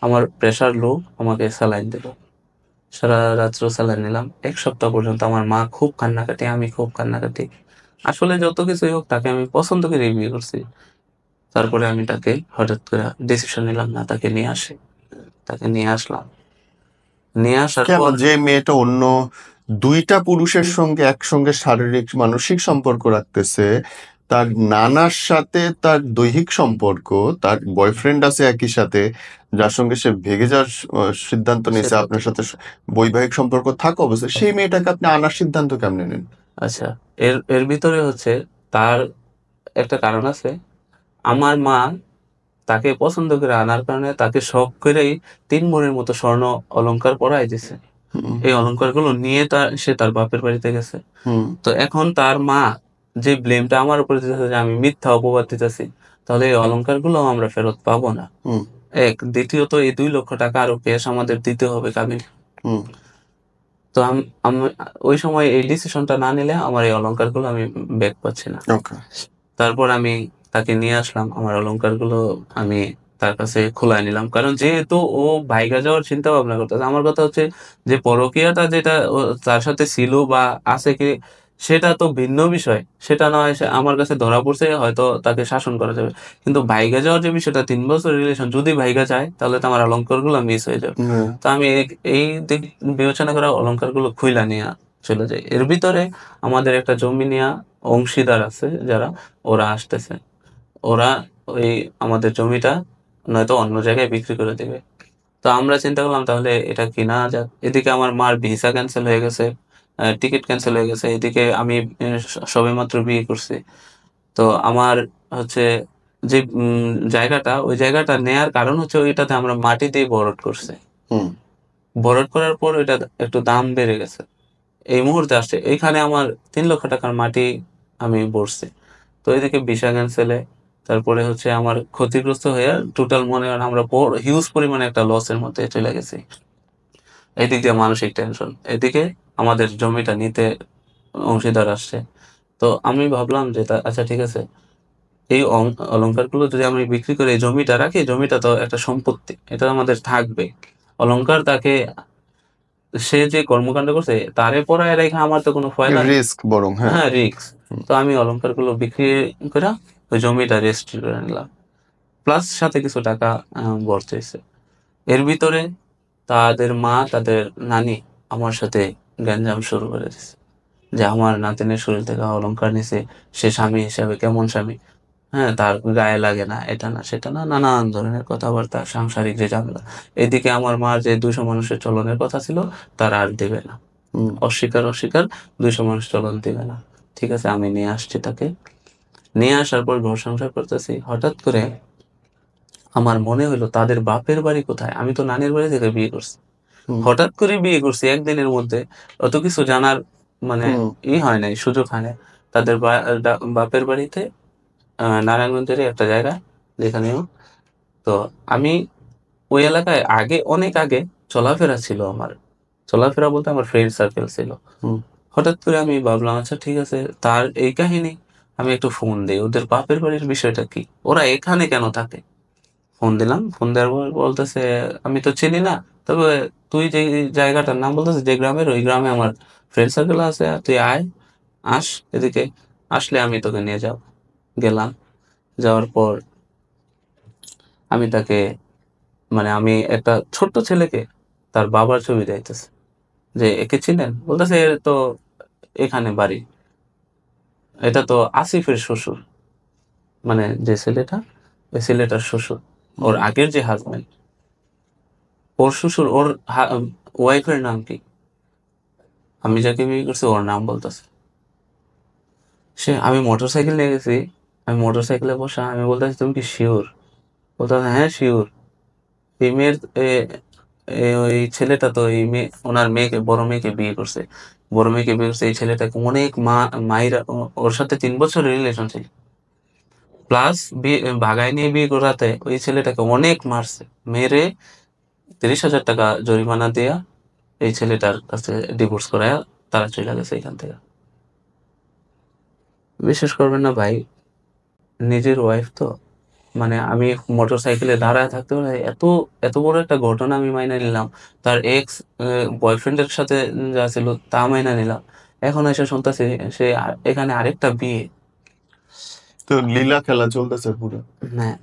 আমার প্রেসার লো, আমাকে স্যালাইন দিল। সারা রাত্র স্যালাইন নিলাম। 1 সপ্তাহ পর্যন্ত আমার মা খুব কান্নাকাটি, আমি খুব কান্নাকাটি। আসলে যত কিছুই হোক তাকে আমি পছন্দ করে বিয়ে করছি। তারপরে আমি তাকে হঠাৎ করে ডিসিশন নিলাম না, তাকে নিয়ে আসি। তাকে নিয়ে আসলাম। নিয়ে আসার কেন? পর যে মেয়েটা অন্য 2টা পুরুষের সঙ্গে একসঙ্গে শারীরিক মানসিক সম্পর্ক রাখতেছে, তার নানার সাথে তার দৈহিক সম্পর্ক, তার বয়ফ্রেন্ড আছে একই সাথে, যার সঙ্গে সে ভেগে যাওয়ার সিদ্ধান্ত নিয়েছে সেটা তো, আপনার সাথে বৈবাহিক সম্পর্ক থাকা অবস্থায়, সেই মেয়েটাকে আপনি আনার সিদ্ধান্ত কেমনে নেন? আচ্ছা, এর এর ভিতরে হচ্ছে তার একটা কারণ আছে। আমার মা তাকে পছন্দ করে আনার কারণে তাকে শখ করেই 3 ভরির মতো স্বর্ণ অলংকার পরাই দিছে। হুম। এই অলংকারগুলো নিয়ে সে তার বাপের বাড়িতে গেছে। হুম। তো এখন তার মা যে ব্লেমটা আমার উপরে দিতেছে যে আমি মিথ্যা অপবাদ দিতেছি, তাহলে এই অলংকারগুলো আমরা ফেরত পাবো না। হুম। দ্বিতীয়ত এই 2 লক্ষ টাকা আরো ক্যাশ আমাদের দিতে হবে কাবিন। হুম। তো আমি ওই সময় এই ডিসিশনটা না নিলে আমার এই অলংকারগুলো আমি ব্যাক পাচ্ছি না। ওকে। তারপর আমি তাকে নিয়ে আসলাম, আমার অলংকারগুলো আমি তার কাছে খোলায় নিলাম। কারণ যেহেতু ও ভাইগা যাওয়ার চিন্তা ভাবনা করতেছে, আমার কথা হচ্ছে যে পরকীয়াটা যেটা তার সাথে ছিল বা আছে কি, সেটা তো ভিন্ন বিষয়। সেটা না হয় সে আমার কাছে ধরা পড়ছে, হয়তো তাকে শাসন করা যাবে। কিন্তু ভাইগা যাওয়ার যে বিষয়টা, 3 বছর রিলেশন, যদি ভাইগা যায় তাহলে তো আমার অলংকারগুলো মিস হয়ে যাবে। হুম। তো আমি এই দিক বিবেচনা করে অলংকারগুলো খুইলা নিয়ে চলে যাই। এর ভিতরে আমাদের একটা জমি নিয়ে অংশীদার আছে যারা, ওরা আসতেছে। ওরা ওই আমাদের জমিটা নয়তো অন্য জায়গায় বিক্রি করে দেবে। তো আমরা চিন্তা করলাম তাহলে এটা কিনা যাক। এদিকে আমার মার ভিসা ক্যান্সেল হয়ে গেছে, টিকিট ক্যান্সেল হয়ে গেছে। এদিকে আমি সবেমাত্র বিয়ে করছি। তো আমার হচ্ছে যে জায়গাটা, ওই জায়গাটা নেয়ার কারণ হচ্ছে ওইটাতে আমরা মাটি দিয়ে ভরাট করছি। হুম। ভরাট করার পর ওইটা একটু দাম বেড়ে গেছে। এই মুহূর্তে আসছে এইখানে আমার 3 লক্ষ টাকার মাটি আমি বসছি। তো এদিকে ভিসা ক্যান্সেলে, তারপরে হচ্ছে আমার ক্ষতিগ্রস্ত হয়ে টোটাল মনে হয় আমরা হিউজ পরিমাণে একটা লসের মধ্যে চলে গেছি। এদিক দিয়ে মানসিক টেনশন, এদিকে আমাদের জমিটা নিতে অংশীদার আসছে। তো আমি ভাবলাম যে আচ্ছা ঠিক আছে, এই অলংকারগুলো যদি আমি বিক্রি করে এই জমিটা রাখি, জমিটা তো একটা সম্পত্তি, এটা আমাদের থাকবে। অলংকার তাকে, সে যে কর্মকাণ্ড করছে তারে পড়ায় রেখে আমার তো কোনো ফায়দা নেই। রিস্ক বরং, হ্যাঁ। হ্যাঁ, রিস্ক। তো আমি অলংকারগুলো বিক্রি করে ওই জমিটা রেজিস্ট্রি করে নিলাম, প্লাস সাথে কিছু টাকা বর্তে হয়েছে। এর ভিতরে তাদের মা, তাদের নানি আমার সাথে গ্যাঞ্জাম শুরু করে দিছে যে আমার নাতিনের শরীর থেকে অলংকার নিছে, সে স্বামী হিসাবে কেমন স্বামী, হ্যাঁ, তার গায়ে লাগে না, এটা না সেটা না, নানান ধরনের কথাবার্তা, সাংসারিক যে ঝামেলা। এদিকে আমার মার যে 200 মানুষের চলনের কথা ছিল, তার আর দেবে না, অস্বীকার অস্বীকার, 200 মানুষ চলন দিবে না। ঠিক আছে, আমি নিয়ে আসছি তাকে। নিয়ে আসার পর ঘর সংসার করতেছি, হঠাৎ করে আমার মনে হলো তাদের বাপের বাড়ি কোথায়, আমি তো নানির বাড়ি থেকে বিয়ে করছি, হঠাৎ করে বিয়ে করছি একদিনের মধ্যে, অত কিছু জানার মানে হয় নাই, সুযোগ হয় নাই। তাদের বাপের বাড়িতে নারায়ণগঞ্জের একটা জায়গা, যেখানেও। তো আমি ওই এলাকায় আগে, অনেক আগে চলাফেরা ছিল আমার, চলাফেরা বলতে আমার ফ্রেন্ড সার্কেল ছিল। হঠাৎ করে আমি ভাবলাম আচ্ছা ঠিক আছে, তার এই কাহিনী, আমি একটু ফোন দিই, ওদের বাপের বাড়ির বিষয়টা কি, ওরা এখানে কেন থাকে। ফোন দিলাম, ফোন দেওয়ার পর বলতেছে আমি তো চিনি না, তবে তুই যে জায়গাটার নাম বলতেছে, যে গ্রামের, ওই গ্রামে আমার ফ্রেন্ড সার্কেল আছে, তুই আয়, আস এদিকে, আসলে আমি তোকে নিয়ে যাব। গেলাম, যাওয়ার পর আমি তাকে, মানে আমি একটা ছোট্ট ছেলেকে তার বাবার ছবি দেখতেছে, যে একে চিনেন, বলতেছে এর তো এখানে বাড়ি, এটা তো আসিফের শ্বশুর, মানে যে ছেলেটা, ওই ছেলেটার শ্বশুর, ওর আগের যে হাজবেন্ড, ওর শ্বশুর, ওর ওয়াইফের নাম কি, আমি যাকে বিয়ে করছি ওর নাম বলতেছে। সে, আমি মোটর সাইকেল নিয়ে গেছি, আমি মোটর সাইকেলে বসা, আমি বলতেছি তুমি কি শিওর, বলতেছে হ্যাঁ শিওর, এই মেয়ের ওই ছেলেটা তো এই মেয়ে, ওনার মেয়েকে, বড় মেয়েকে বিয়ে করছে, বড় মেয়েকে বিয়ে করছে, এই ছেলেটাকে অনেক মায়েরা, ওর সাথে 3 বছরের রিলেশন ছিল, প্লাস বিয়ে ভাগায় নিয়ে বিয়ে করাতে ওই ছেলেটাকে অনেক মারছে, মেরে 30,000 টাকা জরিমানা দেয়া এই ছেলেটার কাছে ডিভোর্স করায় তারা চলে গেছে এখান থেকে। বিশ্বাস করবেন না ভাই, নিজের ওয়াইফ তো, মানে আমি মোটর সাইকেলে দাঁড়ায় থাকতে পারে, এত এত বড় একটা ঘটনা আমি মাইনা নিলাম, তার এক্স বয়ফ্রেন্ডের সাথে যা ছিল তা মাইনা নিলাম, এখন এসে শুনতেছি সে এখানে আরেকটা বিয়ে। তো লীলা খেলা চলতেছে পুরো। হ্যাঁ,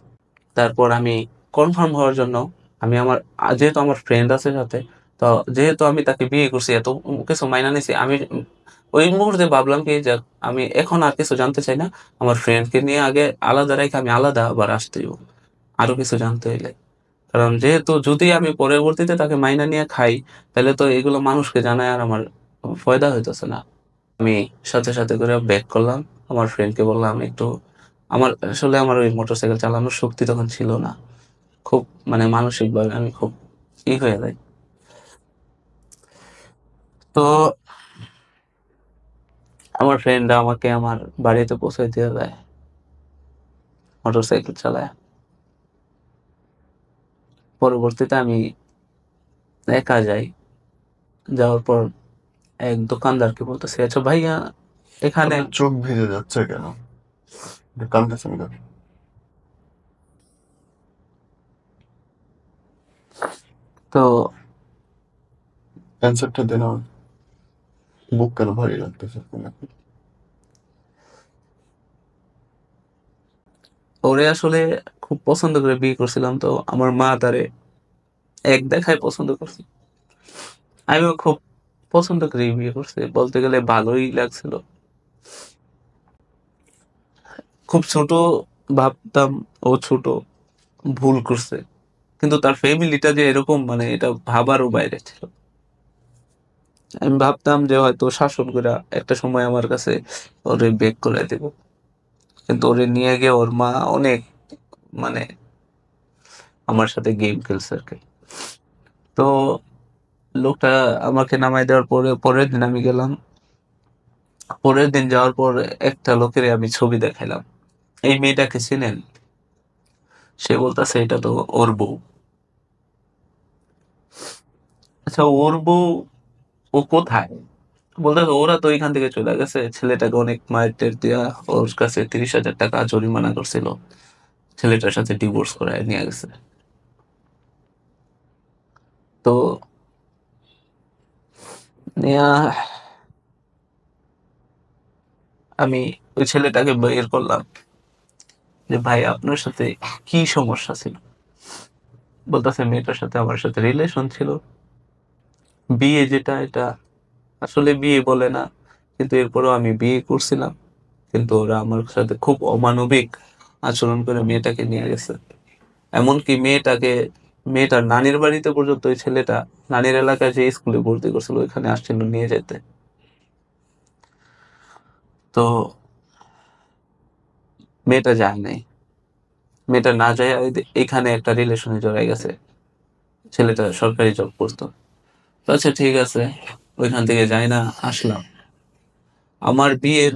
তারপর আমি কনফার্ম হওয়ার জন্য, আমি আমার যেহেতু আমার ফ্রেন্ড আছে সাথে, তো যেহেতু আমি তাকে বিয়ে করছি, এত কিছু মাইনা নিছি, আমি ওই মুহূর্তে ভাবলাম কি যে আমি এখন আর কিছু জানতে চাই না, আমার ফ্রেন্ডকে নিয়ে আগে আলাদা রেখে আমি আলাদা আবার আসতে হইব আরো কিছু জানতে হইলে। কারণ যেহেতু যদি আমি পরবর্তীতে তাকে মাইনা নিয়ে খাই, তাহলে তো এগুলো মানুষকে জানায় আর আমার ফায়দা হইতেছে না। আমি সাথে সাথে করে ব্যাক করলাম, আমার ফ্রেন্ডকে বললাম একটু, আমার আসলে আমার ওই মোটরসাইকেল চালানোর শক্তি তখন ছিল না, খুব মানে মানসিক ভাবে আমি খুব হয়ে যাই। তো আমার ফ্রেন্ডরা আমাকে আমার বাড়িতে পৌঁছে দিয়ে যায় মোটরসাইকেল চালায়। পরবর্তীতে আমি একা যাই, যাওয়ার পর এক দোকানদারকে বলতেছি আচ্ছা ভাইয়া এখানে, আপনার চোখ ভিজে যাচ্ছে কেন? কাঁদতেছেন কেন? তো অ্যান্সারটা দেন আমার। বুক কেন ভারী লাগতেছে আপনার? ওরে আসলে খুব পছন্দ করে বিয়ে করছিলাম, তো আমার মা তারে এক দেখায় পছন্দ করছে, আমিও খুব পছন্দ করে বিয়ে করছি, বলতে গেলে ভালোই লাগছিল। খুব ছোট ভাবতাম ও ছোট, ভুল করছে, কিন্তু তার ফ্যামিলিটা যে এরকম, মানে এটা ভাবারও বাইরে ছিল। আমি ভাবতাম যে হয়তো শাসন করে একটা সময় আমার কাছে ওরে বেক করে দেব, কিন্তু ওরে নিয়ে গিয়ে ওর মা অনেক, মানে আমার সাথে গেম খেলছে আর কি। তো লোকটা আমাকে নামাই দেওয়ার পরে পরের দিন আমি গেলাম, পরের দিন যাওয়ার পর একটা লোকের আমি ছবি দেখাইলাম, এই মেয়েটাকে চিনেন, সে বলতেছে এটা তো ওর বউ। আচ্ছা ওর বউ, ও কোথায়, বলতেছে ওরা তো এখান থেকে চলে গেছে, ছেলেটাকে অনেক মায়ের টের দিয়া ওর কাছে 30,000 টাকা জরিমানা করছিল, ছেলেটার সাথে ডিভোর্স করায় নিয়ে গেছে। তো নিয়া আমি ওই ছেলেটাকে বের করলাম যে ভাই আপনার সাথে কি সমস্যা ছিল। বলতেছে মেয়েটার সাথে আমার সাথে রিলেশন ছিল, বিয়ে যেটা এটা আসলে বিয়ে বলে না, কিন্তু এরপরেও আমি বিয়ে করছিলাম, কিন্তু ওরা আমার সাথে খুব অমানবিক আচরণ করে মেয়েটাকে নিয়ে গেছে। এমনকি মেয়েটার নানির বাড়িতে পর্যন্ত ওই ছেলেটা নানির এলাকায় যে স্কুলে ভর্তি করছিল ওইখানে আসছিল নিয়ে যেতে। তো মেয়েটা যায় নাই, মেয়েটা না যায় এখানে একটা রিলেশনে জড়াই গেছে। ছেলেটা সরকারি জব করতো। তো আচ্ছা ঠিক আছে, ওইখান থেকে যাই না, আসলাম। আমার বিয়ের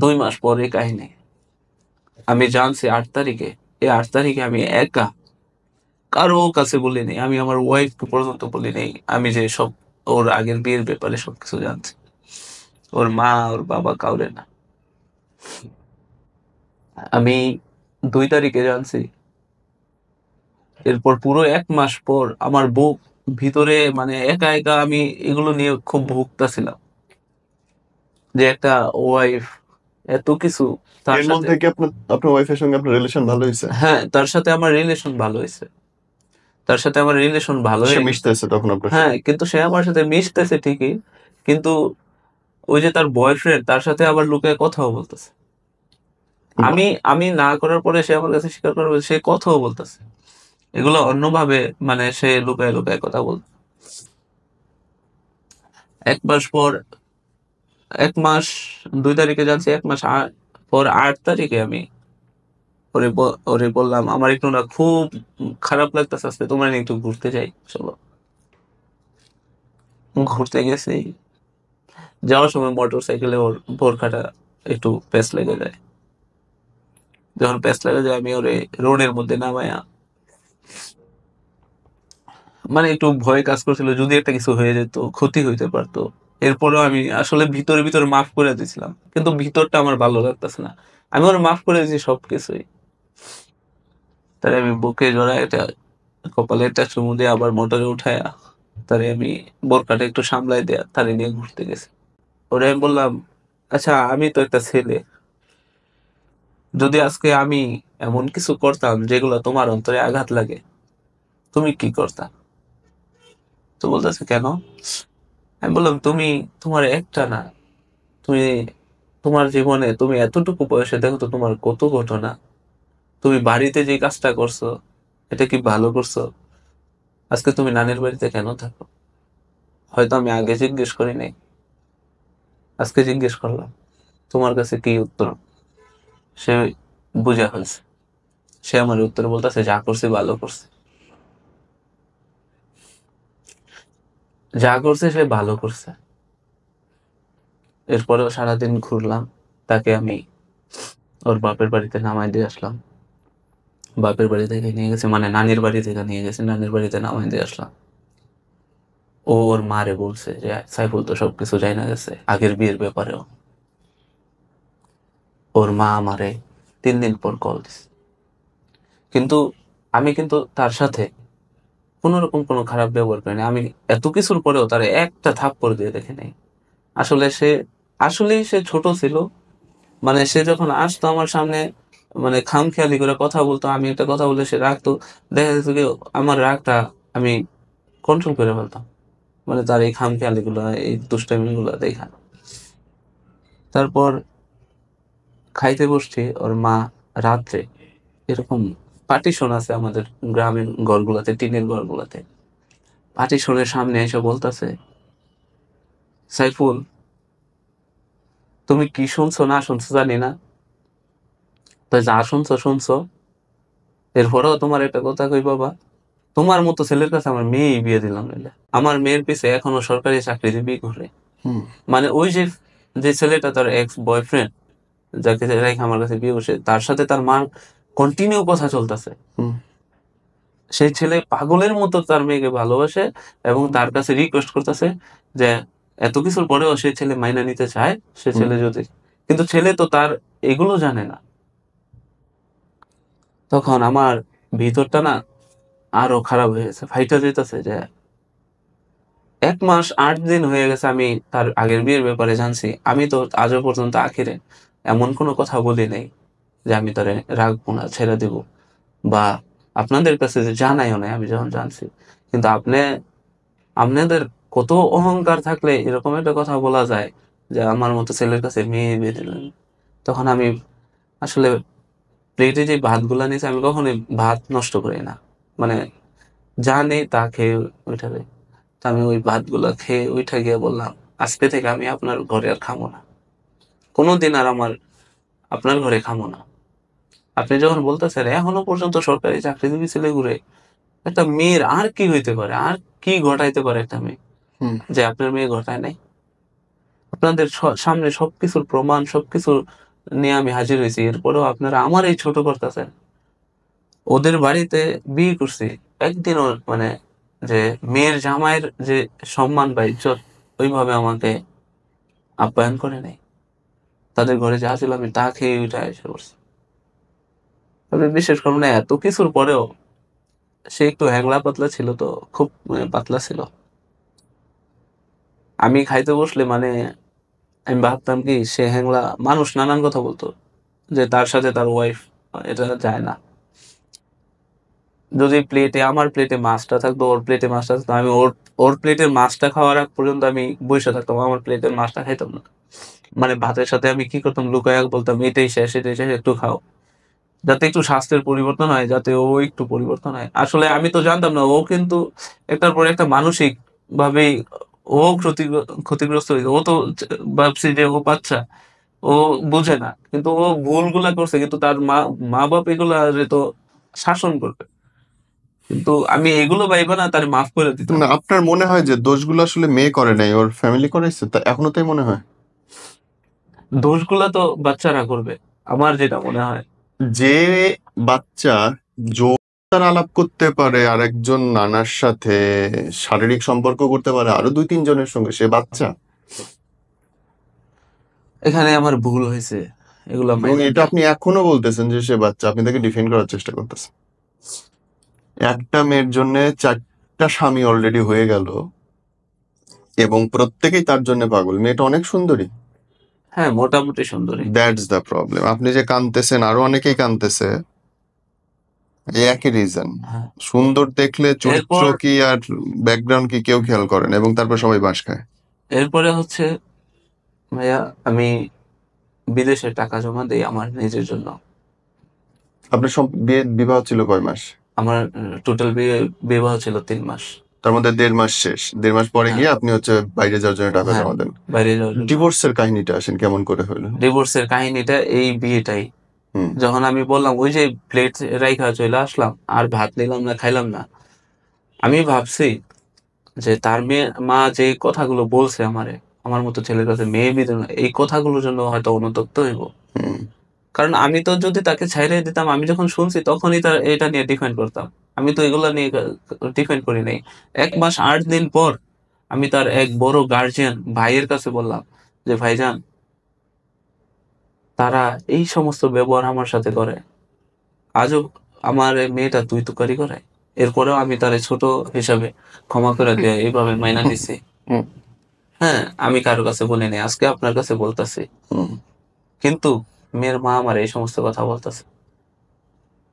2 মাস পরে কাহিনী, আমি জানছি 8 তারিখে। এই 8 তারিখে আমি একা, কারো কাছে বলিনি, আমি আমার ওয়াইফকে পর্যন্ত বলিনি আমি যে সব ওর আগের বিয়ের ব্যাপারে সবকিছু জানছি। ওর মা ওর বাবা কাউরে না। আমি 2 তারিখে জানছি। এরপর পুরো 1 মাস পর আমার বুক ভিতরে মানে একা একা আমি এগুলো নিয়ে খুব ভুগতেছিলাম যে একটা ওয়াইফ এত কিছু তার এর সাথে। মধ্যে কি আপনার ওয়াইফের সঙ্গে আপনার রিলেশন ভালো হয়েছে? হ্যাঁ, তার সাথে আমার রিলেশন ভালো হয়েছে, তার সাথে আমার রিলেশন ভালো সে হয়ে গেছে। মিশতেছে তখন আপনার হ্যাঁ, সাথে? কিন্তু সে আমার সাথে মিশতেছে ঠিকই, কিন্তু ওই যে তার বয়ফ্রেন্ড তার সাথে আবার লুকায় কথাও বলতেছে। আমি বাহ! আমি না করার পরে সে আমার কাছে স্বীকার করবে, সে কথাও বলতেছে এগুলো অন্যভাবে, মানে সে লুকায় লুকায় কথা বল। 1 মাস পর, 1 মাস 2 তারিখে জানছি, 1 মাস পর 8 তারিখে আমি ওরে বললাম আমার একটু না খুব খারাপ লাগতেছে আজকে, তোমার নিয়ে একটু ঘুরতে যাই, চলো। ঘুরতে গেছি, যাওয়ার সময় মোটর সাইকেলে ওর বোরখাটা একটু প্যাঁচ লেগে যায়। যখন প্যাঁচ লেগে যায় আমি ওরে রোডের মধ্যে নামায়া, মানে একটু ভয় কাজ করছিল যদি একটা কিছু হয়ে যেত, ক্ষতি হইতে পারতো। এরপরেও আমি আসলে ভিতরে ভিতরে মাফ করে দিয়েছিলাম, কিন্তু ভিতরটা আমার ভালো লাগতেছে না। আমি ওর মাফ করে দিয়েছি সবকিছুই। তারে আমি বুকে জড়ায় এটা কপালে একটা চুমু দিয়ে আবার মোটরে উঠায়া তারে আমি বোরকাটা একটু সামলাই দেয়া তারে নিয়ে ঘুরতে গেছি। ওরে আমি বললাম, আচ্ছা আমি তো একটা ছেলে, যদি আজকে আমি এমন কিছু করতাম যেগুলো তোমার অন্তরে আঘাত লাগে, তুমি কি করতা? তো বলতেছে কেন? আমি বললাম তুমি, তোমার একটা না, তুমি তোমার জীবনে তুমি এতটুকু বয়সে দেখো তো তোমার কত ঘটনা। তুমি বাড়িতে যে কাজটা করছো এটা কি ভালো করছো? আজকে তুমি নানির বাড়িতে কেন থাকো? হয়তো আমি আগে জিজ্ঞেস করি নাই, আজকে জিজ্ঞেস করলাম, তোমার কাছে কি উত্তর? সে বুঝা ফেলছে। সে আমার উত্তর বলতেছে যা করছি ভালো করছে, যা করছে সে ভালো করছে। এরপরেও সারাদিন ঘুরলাম, তাকে আমি ওর বাপের বাড়িতে নামাই দিয়ে আসলাম। বাপের বাড়ি থেকে নিয়ে গেছে, মানে নানির বাড়ি থেকে নিয়ে গেছে, নানির বাড়িতে নামাই দিয়ে আসলাম। ও ওর মারে বলছে যে সাইফুল তো সবকিছু জানা গেছে আগের বিয়ের ব্যাপারেও। ওর মা আমারে 3 দিন পর কল দিছে, কিন্তু আমি কিন্তু তার সাথে কোন রকম কোনো খারাপ ব্যবহার করিনি। আমি এত কিছুর পরেও তার একটা থাপ্পড় দিয়ে দেখি নাই। আসলে আসলেই সে ছোট ছিল। মানে সে যখন আসতো আমার সামনে, মানে খামখেয়ালি করে কথা বলতো, আমি একটা কথা বলে সে রাখতো, দেখা যেত কি আমার রাগটা আমি কন্ট্রোল করে ফেলতাম, মানে তার এই খামখেয়ালি গুলো, এই দুষ্টামি গুলো দেখা। তারপর খাইতে বসছি, ওর মা রাত্রে এরকম পার্টিশন আছে আমাদের গ্রামের ঘরগুলাতে, টিনের ঘরগুলাতে, পার্টিশনের সামনে এসে বলতেছে, সাইফুল তুমি কি শুনছো না শুনছো জানি না, তো যা শুনছো শুনছো, এরপরেও তোমার একটা কথা কই বাবা, তোমার মতো ছেলের কাছে আমার মেয়েই বিয়ে দিলাম নাহলে। আমার মেয়ের পিছে এখনো সরকারি চাকরিতে বিয়ে করে। হুম, মানে ওই যে যে ছেলেটা তার এক্স বয়ফ্রেন্ড, যাকে রেখে আমার কাছে বিয়ে বসে, তার সাথে তার মার কন্টিনিউ কথা চলতেছে। হুম। সেই ছেলে পাগলের মতো তার মেয়েকে ভালোবাসে এবং তার কাছে রিকোয়েস্ট করতেছে যে এত কিছুর পরেও সে ছেলে মাইনা নিতে চায়, সে ছেলে যদি, কিন্তু ছেলে তো তার এগুলো জানে না। তখন আমার ভিতরটা না আরো খারাপ হয়ে গেছে, ফাইটা যেতেছে যে 1 মাস 8 দিন হয়ে গেছে আমি তার আগের বিয়ের ব্যাপারে জানছি। আমি তো আজও পর্যন্ত আখিরে এমন কোনো কথা বলি নাই যে আমি তারে রাখবো না, ছেড়ে দিব, বা আপনাদের কাছে যে জানাইও নাই আমি যখন জানছি। কিন্তু আপনাদের কত অহংকার থাকলে এরকম একটা কথা বলা যায় যে আমার মতো ছেলের কাছে মেয়ে বিয়ে দিলেন। তখন আমি আসলে প্লেটে যে ভাতগুলা নিয়েছি আমি কখনোই ভাত নষ্ট করি না, মানে যা নেই তা খেয়ে উঠে যাই। তো আমি ওই ভাতগুলা খেয়ে উঠে গিয়ে বললাম, আজকে থেকে আমি আপনার ঘরে আর খাবো না, কোনোদিন আর আপনার ঘরে খাবো না। আপনি যখন বলতেছেন এখনো পর্যন্ত সরকারি চাকরিজীবী ছেলে ঘুরে, একটা মেয়ের আর কি হইতে পারে, আর কি ঘটাইতে পারে একটা মেয়ে যে আপনার মেয়ে ঘটায় নাই? আপনাদের সামনে সবকিছুর প্রমাণ, সবকিছু নিয়ে আমি হাজির হয়েছি, এরপরেও আপনারা আমার এই ছোট করতেছেন। ওদের বাড়িতে বিয়ে করছি, একদিনও মানে যে মেয়ের জামাইয়ের যে সম্মান বা ইজ্জত ওইভাবে আমাকে আপ্যায়ন করে নাই। তাদের ঘরে যা ছিল আমি তা খেয়ে উঠে এসে পড়ছি। তবে বিশেষ করে মানে এত কিছুর পরেও সে একটু হ্যাংলা পাতলা ছিল, তো খুব পাতলা ছিল। আমি খাইতে বসলে মানে আমি ভাবতাম কি সে হ্যাংলা মানুষ নানান কথা বলতো যে তার সাথে তার ওয়াইফ, এটা যায় না। যদি আমার প্লেটে মাছটা থাকতো, ওর প্লেটে মাছটা থাকতো, আমি ওর ওর প্লেটের মাছটা খাওয়ার আগ পর্যন্ত আমি বসে থাকতাম, আমার প্লেটের মাছটা খাইতাম না। মানে ভাতের সাথে আমি কি করতাম, লুকায়া বলতাম এটাই শেষ, এটাই শেষ, একটু খাও, যাতে একটু স্বাস্থ্যের পরিবর্তন হয়, যাতে ও একটু পরিবর্তন হয়। আসলে আমি তো জানতাম না ও কিন্তু একটার পর একটা মানসিক ভাবেই ও ক্ষতিগ্রস্ত হয়েছে। ও তো ভাবছি যে ও বাচ্চা, ও বুঝে না, কিন্তু ও ভুলগুলা করছে, কিন্তু তার মা মা বাপ এগুলা তো শাসন করবে, কিন্তু আমি এগুলো ভাইবা না তার মাফ করে দিতাম। না, আপনার মনে হয় যে দোষগুলো আসলে মেয়ে করে নাই, ওর ফ্যামিলি করেছে? তা এখনো তাই মনে হয়? দোষগুলা তো বাচ্চারা করবে, আমার যেটা মনে হয়। যে বাচ্চা জোর আলাপ করতে পারে আরেকজন নানার সাথে, শারীরিক সম্পর্ক করতে পারে আরো 2-3 জনের সঙ্গে, সে বাচ্চা। এখানে আমার ভুল হয়েছে, এগুলা এবং মাইনা এটা নিই। আপনি এখনো বলতেছেন যে সে বাচ্চা, আপনি তাকে ডিফেন্ড করার চেষ্টা করতেছেন। একটা মেয়ের জন্য 4টা স্বামী অলরেডি হয়ে গেল, এবং প্রত্যেকেই তার জন্য পাগল। মেয়েটা অনেক সুন্দরী। হ্যাঁ, মোটামুটি সুন্দরী। That's the problem. আপনি যে কাঁদতেছেন, আরো অনেকেই কাঁদতেছে, এই একই রিজন। হ্যাঁ, সুন্দর দেখলে চরিত্র এরপর কি আর ব্যাকগ্রাউন্ড কি কেউ খেয়াল করে না, এবং তারপর সবাই বাঁশ খায়। এরপরে হচ্ছে ভাইয়া, আমি বিদেশে টাকা জমা দেই আমার নিজের জন্য। আপনার বিবাহ ছিল কয় মাস? আমার টোটাল বিবাহ ছিল 3 মাস। তার মধ্যে 1.5 মাস শেষ, 1.5 মাস পরে হ্যাঁ, গিয়ে আপনি হচ্ছে বাইরে যাওয়ার জন্য টাকা হ্যাঁ, জমা দেন। বাইরে যাওয়ার জন্য। ডিভোর্সের কাহিনীটা আসেন, কেমন করে হলো? ডিভোর্সের কাহিনীটা এই বিয়েটাই। হুম। যখন আমি বললাম ওই যে প্লেট রাইখা চলে আসলাম, আর ভাত নিলাম না, খাইলাম না, আমি ভাবছি যে তার মেয়ে মা যে কথাগুলো বলছে আমারে, আমার মতো ছেলের কাছে মেয়ে বিয়ে দেবে না, এই কথাগুলোর জন্য হয়তো অনুতপ্ত হইব। হুম। কারণ আমি তো যদি তাকে ছাইড়ে দিতাম, আমি যখন শুনছি তখনই তার এটা নিয়ে ডিফেন্ড করতাম। আমি তো এগুলা নিয়ে ডিফেন্ড করি নাই। 1 মাস 8 দিন পর আমি তার এক বড় গার্জিয়ান ভাইয়ের কাছে বললাম যে ভাইজান, তারা এই সমস্ত ব্যবহার আমার সাথে করে, আজও আমার এই মেয়েটা তুই তুকারি করে, এরপরেও আমি তার ছোট হিসাবে ক্ষমা করে দিয়ে এইভাবে মাইনা নিছি। হুম। হ্যাঁ, আমি কারো কাছে বলিনি, আজকে আপনার কাছে বলতেছি। হুম। কিন্তু মেয়ের মা আমার এই সমস্ত কথা বলতেছে।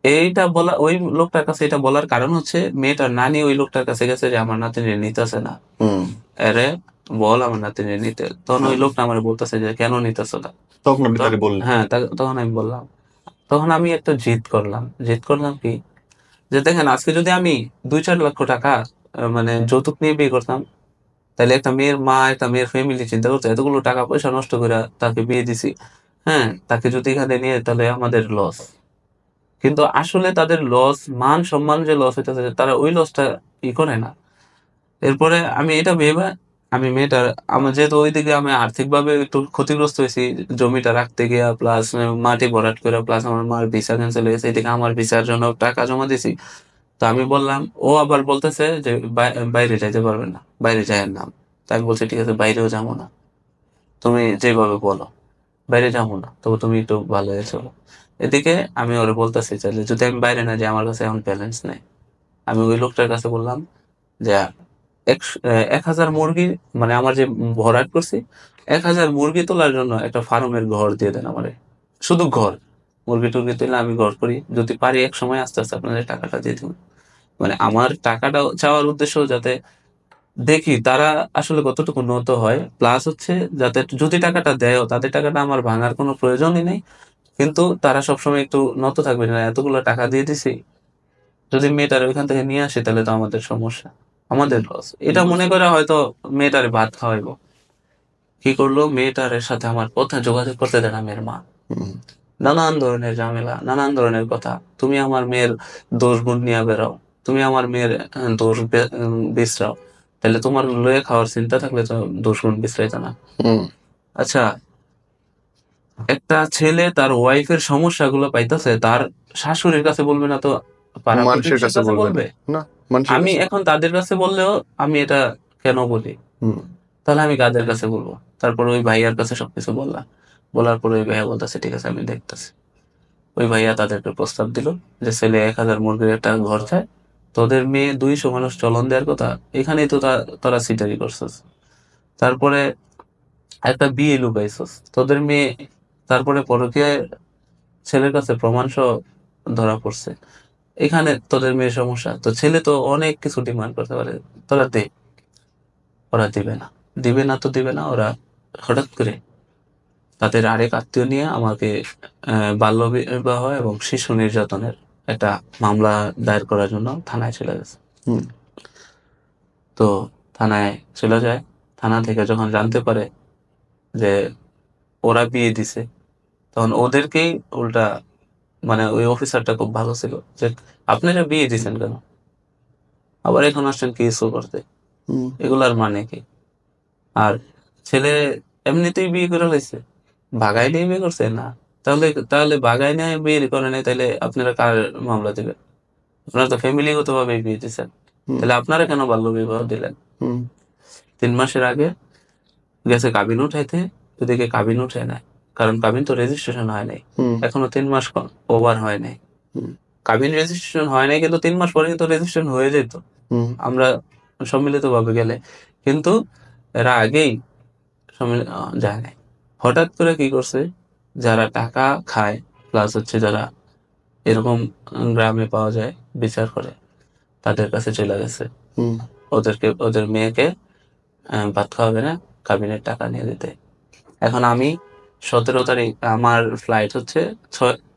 এইটা বলা ওই লোকটার কাছে, এটা বলার কারণ হচ্ছে মেয়েটার নানি ওই লোকটার কাছে গেছে যে আমার নাতিনি নিতেছে না, হুম। আরে বল আমার নাতিনি নিতে। তখন ওই লোকটা আমার বলতেছে যে কেন নিতেছ না। তখন আপনি তাকে বললেন? হ্যাঁ, তখন আমি বললাম, তখন আমি একটা জিদ করলাম কি, যে দেখেন আজকে যদি আমি 2-4 লক্ষ টাকা মানে যৌতুক নিয়ে বিয়ে করতাম, তাহলে একটা মেয়ের মা, একটা মেয়ের ফ্যামিলি চিন্তা করছে, এতগুলো টাকা পয়সা নষ্ট করে তাকে বিয়ে দিছি, হ্যাঁ, তাকে যদি এখানে নিয়ে তাহলে আমাদের লস। কিন্তু আসলে তাদের লস, মান সম্মান যে লস হইতেছে, তারা ওই লসটা ই করে না। এরপরে আমি এটা ভেবে, আমি মেয়েটার, আমার যেহেতু ওইদিকে আমি আর্থিকভাবে একটু ক্ষতিগ্রস্ত হয়েছি, জমিটা রাখতে গিয়া, প্লাস মাটি ভরাট করে, প্লাস আমার মার ভিসা ক্যান্সেল হয়েছে, এদিকে আমার ভিসার জন্য টাকা জমা দিছি। তো আমি বললাম, ও আবার বলতেছে যে বাইরে যাইতে পারবে না, বাইরে যায় না। তাই আমি বলছি ঠিক আছে বাইরেও যাবো না, তুমি যেভাবে বলো বাইরে যাবো না, তবে তুমি একটু ভালো হয়ে চলো। এদিকে আমি ওরে বলতেছি চাইলে যদি আমি বাইরে না যাই, আমার কাছে এখন ব্যালেন্স নেই। আমি ওই লোকটার কাছে বললাম যে 1,000 মুরগি, মানে আমার যে ভরাট করছি, 1,000 মুরগি তোলার জন্য একটা ফার্মের ঘর দিয়ে দেন আমারে, শুধু ঘর। মুরগি টুরগি তুলে আমি ঘর করি, যদি পারি এক সময় আস্তে আস্তে আপনাদের টাকাটা দিয়ে দিব। মানে আমার টাকাটা চাওয়ার উদ্দেশ্য যাতে দেখি তারা আসলে কতটুকু নত হয়, প্লাস হচ্ছে যাতে যদি টাকাটা দেয় তাদের টাকাটা আমার ভাঙার কোনো প্রয়োজনই নেই, কিন্তু তারা সবসময় একটু নত থাকবে না, এতগুলো টাকা দিয়ে দিছি, যদি মেয়েটার ওইখান থেকে নিয়ে আসে তাহলে তো আমাদের সমস্যা, আমাদের লস। এটা মনে করে হয়তো মেয়েটারে ভাত খাওয়াইবো। কি করলো, মেয়েটার সাথে আমার কথা যোগাযোগ করতে দেয় না মেয়ের মা। হুম, নানান ধরনের ঝামেলা, নানান ধরনের কথা, তুমি আমার মেয়ের দোষ গুণ নিয়ে বেরাও, তুমি আমার মেয়ের দোষ বিশ্রাও, তাহলে তোমার লয়ে খাওয়ার চিন্তা থাকলে তো দোষ গুণ বিশ্রাইতে না। হুম। আচ্ছা, একটা ছেলে তার ওয়াইফের সমস্যাগুলো পাইতেছে, তার শাশুড়ির কাছে বলবে না তো পাড়া মানুষের প্রতিবেশীর কাছে কাছে বলবে না, বলবে? না, মানুষের আমি কাছে। এখন তাদের কাছে বললেও আমি এটা কেন বলি, হুম, তাহলে আমি কাদের কাছে বলবো? তারপর ওই ভাইয়ার কাছে সবকিছু বললাম, বলার পর ওই ভাইয়া বলতেছে ঠিক আছে আমি দেখতেছি। ওই ভাইয়া তাদেরকে প্রস্তাব দিল যে ছেলে 1,000 মুরগির একটা ঘর চায়, তোদের মেয়ে 200 মানুষ চলন দেওয়ার কথা, এখানেই তো তোরা সিটারি করছিস। তারপরে একটা বিয়ে লুকাইছস তোদের মেয়ে, তারপরে পরকীয়ায় ছেলের কাছে প্রমাণ সহ ধরা পড়ছে, এখানে তোদের মেয়ের সমস্যা। তো ছেলে তো অনেক কিছু ডিমান্ড করতে পারে, তোরা দে। ওরা দিবে না, দিবে না তো দিবে না, ওরা হঠাৎ করে তাদের আরেক আত্মীয় নিয়ে আমাকে বাল্য বিবাহ এবং শিশু নির্যাতনের একটা মামলা দায়ের করার জন্য থানায় চলে গেছে। হুম, তো থানায় চলে যায়, থানা থেকে যখন জানতে পারে যে ওরা বিয়ে দিছে, তখন ওদেরকেই উল্টা, মানে ওই অফিসারটা খুব ভালো ছিল, যে আপনারা বিয়ে দিছেন কেন, আবার এখন আসছেন কি ইস্যু করতে, হুম, এগুলার মানে কি? আর ছেলে এমনিতেই বিয়ে করে লাইছে, ভাগাই নিয়ে বিয়ে করছে না, তাহলে তাহলে ভাগাই নিয়ে বিয়ে করে নাই, তাহলে আপনারা কার মামলা দিবেন? আপনারা তো ফ্যামিলিগত ভাবে বিয়ে দিচ্ছেন, হুম, তাহলে আপনারা কেন বাল্য বিবাহ দিলেন? হুম, 3 মাসের আগে গেছে কাবিন উঠাইতে, ওদিকে কাবিন উঠে নাই, কারণ কাবিন তো রেজিস্ট্রেশন হয় নাই, হুম, এখনো 3 মাস ওভার হয় নাই। হুম, কাবিন রেজিস্ট্রেশন হয় নাই, কিন্তু 3 মাস পরে কিন্তু রেজিস্ট্রেশন হয়ে যেত হুম, আমরা সম্মিলিত ভাবে গেলে, কিন্তু এরা আগেই যায় নাই। হঠাৎ করে কি করছে, যারা টাকা খায়, প্লাস হচ্ছে যারা এরকম গ্রামে পাওয়া যায় বিচার করে, তাদের কাছে চলে গেছে, হুম, ওদের মেয়েকে ভাত খাওয়াবে না, কাবিনের টাকা নিয়ে দিতে। এখন আমি 17 তারিখ আমার ফ্লাইট হচ্ছে,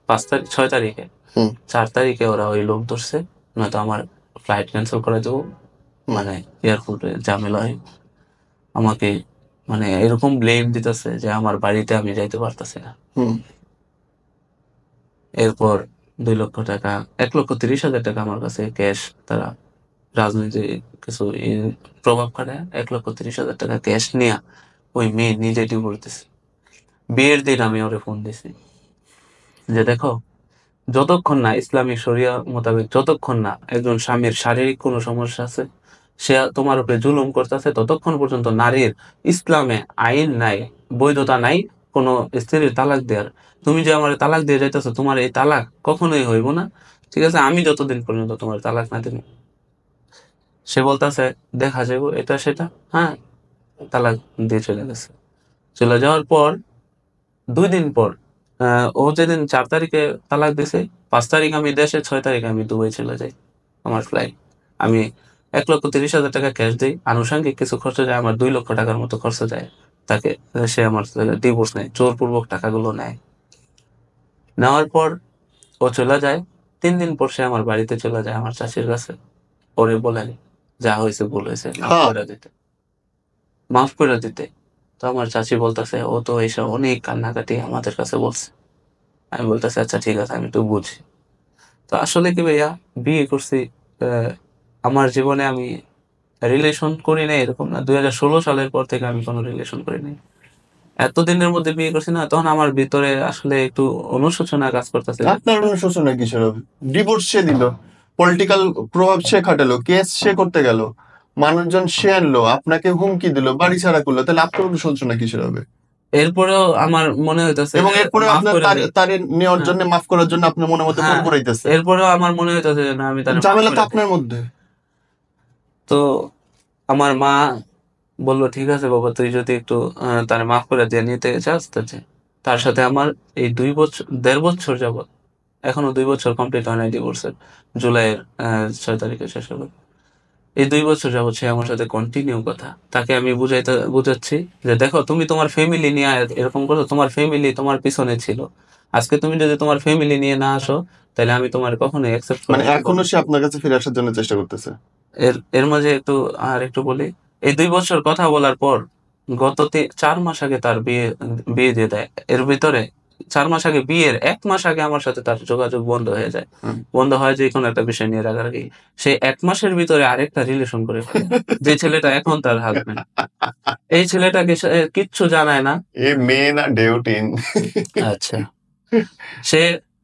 5 তারিখ 6 তারিখে, হুম, 4 তারিখে ওরা ওই লোক ধরছে, নয়তো আমার ফ্লাইট ক্যান্সেল করে দেবো, হুম, মানে এয়ারপোর্টে ঝামেলা হয়। আমাকে মানে এরকম ব্লেম দিতেছে যে আমার বাড়িতে আমি যাইতে পারতেছি না। হুম, এরপর 2 লক্ষ টাকা, 1,30,000 টাকা আমার কাছে ক্যাশ, তারা রাজনীতি কিছু প্রভাব খাটায় 1,30,000 টাকা ক্যাশ নিয়ে ওই মেয়ে নিজে ডিভোর্স। বিয়ের দিন আমি ওরে ফোন দিছি যে দেখো, যতক্ষণ না ইসলামী শরিয়া মোতাবেক, যতক্ষণ না একজন স্বামীর শারীরিক কোনো সমস্যা আছে, সে তোমার উপরে জুলুম করতেছে, ততক্ষণ পর্যন্ত নারীর ইসলামে আইন নাই, বৈধতা নাই কোনো স্ত্রীর তালাক দেওয়ার। তুমি যে আমার তালাক দিয়ে যাইতেছো, তোমার এই তালাক কখনোই হইব না, ঠিক আছে, আমি যতদিন পর্যন্ত তোমার তালাক না দিব। সে বলতেছে দেখা যাবো এটা সেটা, হ্যাঁ, তালাক দিয়ে চলে গেছে। চলে যাওয়ার পর 2 দিন পর ও যেদিন 4 তারিখে তালাক দিছে, 5 তারিখ আমি দেশে, 6 তারিখে আমি দুবাই চলে যাই, আমার ফ্লাইট। আমি 1,30,000 টাকা ক্যাশ দিই, আনুষঙ্গিক কিছু খরচ যায় আমার 2 লক্ষ টাকার মতো খরচ যায় তাকে। সে আমার ডিভোর্স নেয়, জোরপূর্বক টাকাগুলো নেয়। নেওয়ার পর ও চলে যায়, 3 দিন পর সে আমার বাড়িতে চলে যায় আমার চাচির কাছে, ওরে বলেন যা হয়েছে ভুল হয়েছে, মাফ হ্যাঁ, করে দিতে, মাফ করে দিতে। তো আমার চাচি বলতেছে ও তো এইসব অনেক কান্নাকাটি আমাদের কাছে বলছে। আমি বলতেছি আচ্ছা ঠিক আছে, আমি একটু বুঝি। তো আসলে কি ভাইয়া, বিয়ে করছি, আহ, আমার জীবনে আমি রিলেশন করি নাই এরকম না, 2016 সালের পর থেকে আমি কোনো রিলেশন করি নাই। এতদিনের মধ্যে বিয়ে করছি না, তখন আমার ভিতরে আসলে একটু অনুশোচনা কাজ করতেছে। আপনার অনুশোচনা কিসের হবে? ডিভোর্স সে দিল, পলিটিক্যাল প্রভাব সে খাটালো, কেস সে করতে গেল, মানুষজন সে আনলো, আপনাকে হুমকি দিল, বাড়ি ছাড়া করলো, তাহলে আপনার অনুশোচনা কিসের হবে? এরপরেও আমার মনে হইতেছে এবং যে এরপরে মাফ আপনার করে দিই। তারে নেওয়ার হ্যাঁ, জন্য, মাফ করার জন্য আপনার মনের মধ্যে হ্যাঁ, কুরকুরাইতেছে। এরপরেও আমার মনে হইতেছে যে না, আমি তারে মাফ ঝামেলা তো করে দিই। আপনার মধ্যে। তো আমার মা বললো, ঠিক আছে বাবা, তুই যদি একটু তারে মাফ করে দিয়ে নিতে চাস তা যা। তার সাথে আমার এই 2 বছর, 1.5 বছর যাবত, এখনো 2 বছর কমপ্লিট হয় নাই ডিভোর্সের। জুলাইয়ের 6 তারিখে শেষ হবে। এই 2 বছর যাবত সে আমার সাথে কন্টিনিউ কথা। তাকে আমি বুঝাচ্ছি যে দেখো, তুমি তোমার ফ্যামিলি নিয়ে এরকম করো, তোমার ফ্যামিলি তোমার পিছনে ছিল। আজকে তুমি যদি তোমার ফ্যামিলি নিয়ে না আসো, তাহলে আমি তোমার কখনোই অ্যাকসেপ্ট মানে করবো না। এখনো সে আপনার কাছে ফিরে আসার জন্য চেষ্টা করতেছে? এর এর মাঝে একটু বলি, এই 2 বছর কথা বলার পর গত 4 মাস আগে তার বিয়ে বিয়ে দিয়ে দেয়। এর ভিতরে 4 মাস আগে, বিয়ের 1 মাস আগে আমার সাথে তার যোগাযোগ বন্ধ হয়ে যায়। হুম। বন্ধ হয় যে কোনো একটা বিষয় নিয়ে রাগারাগি। সে 1 মাসের ভিতরে আরেকটা রিলেশন করে ফেলে, যে ছেলেটা এখন তার হাজবেন্ড। এই ছেলেটাকে সে কিচ্ছু জানায় না। এ মেয়ে না ডেউটিন? আচ্ছা, সে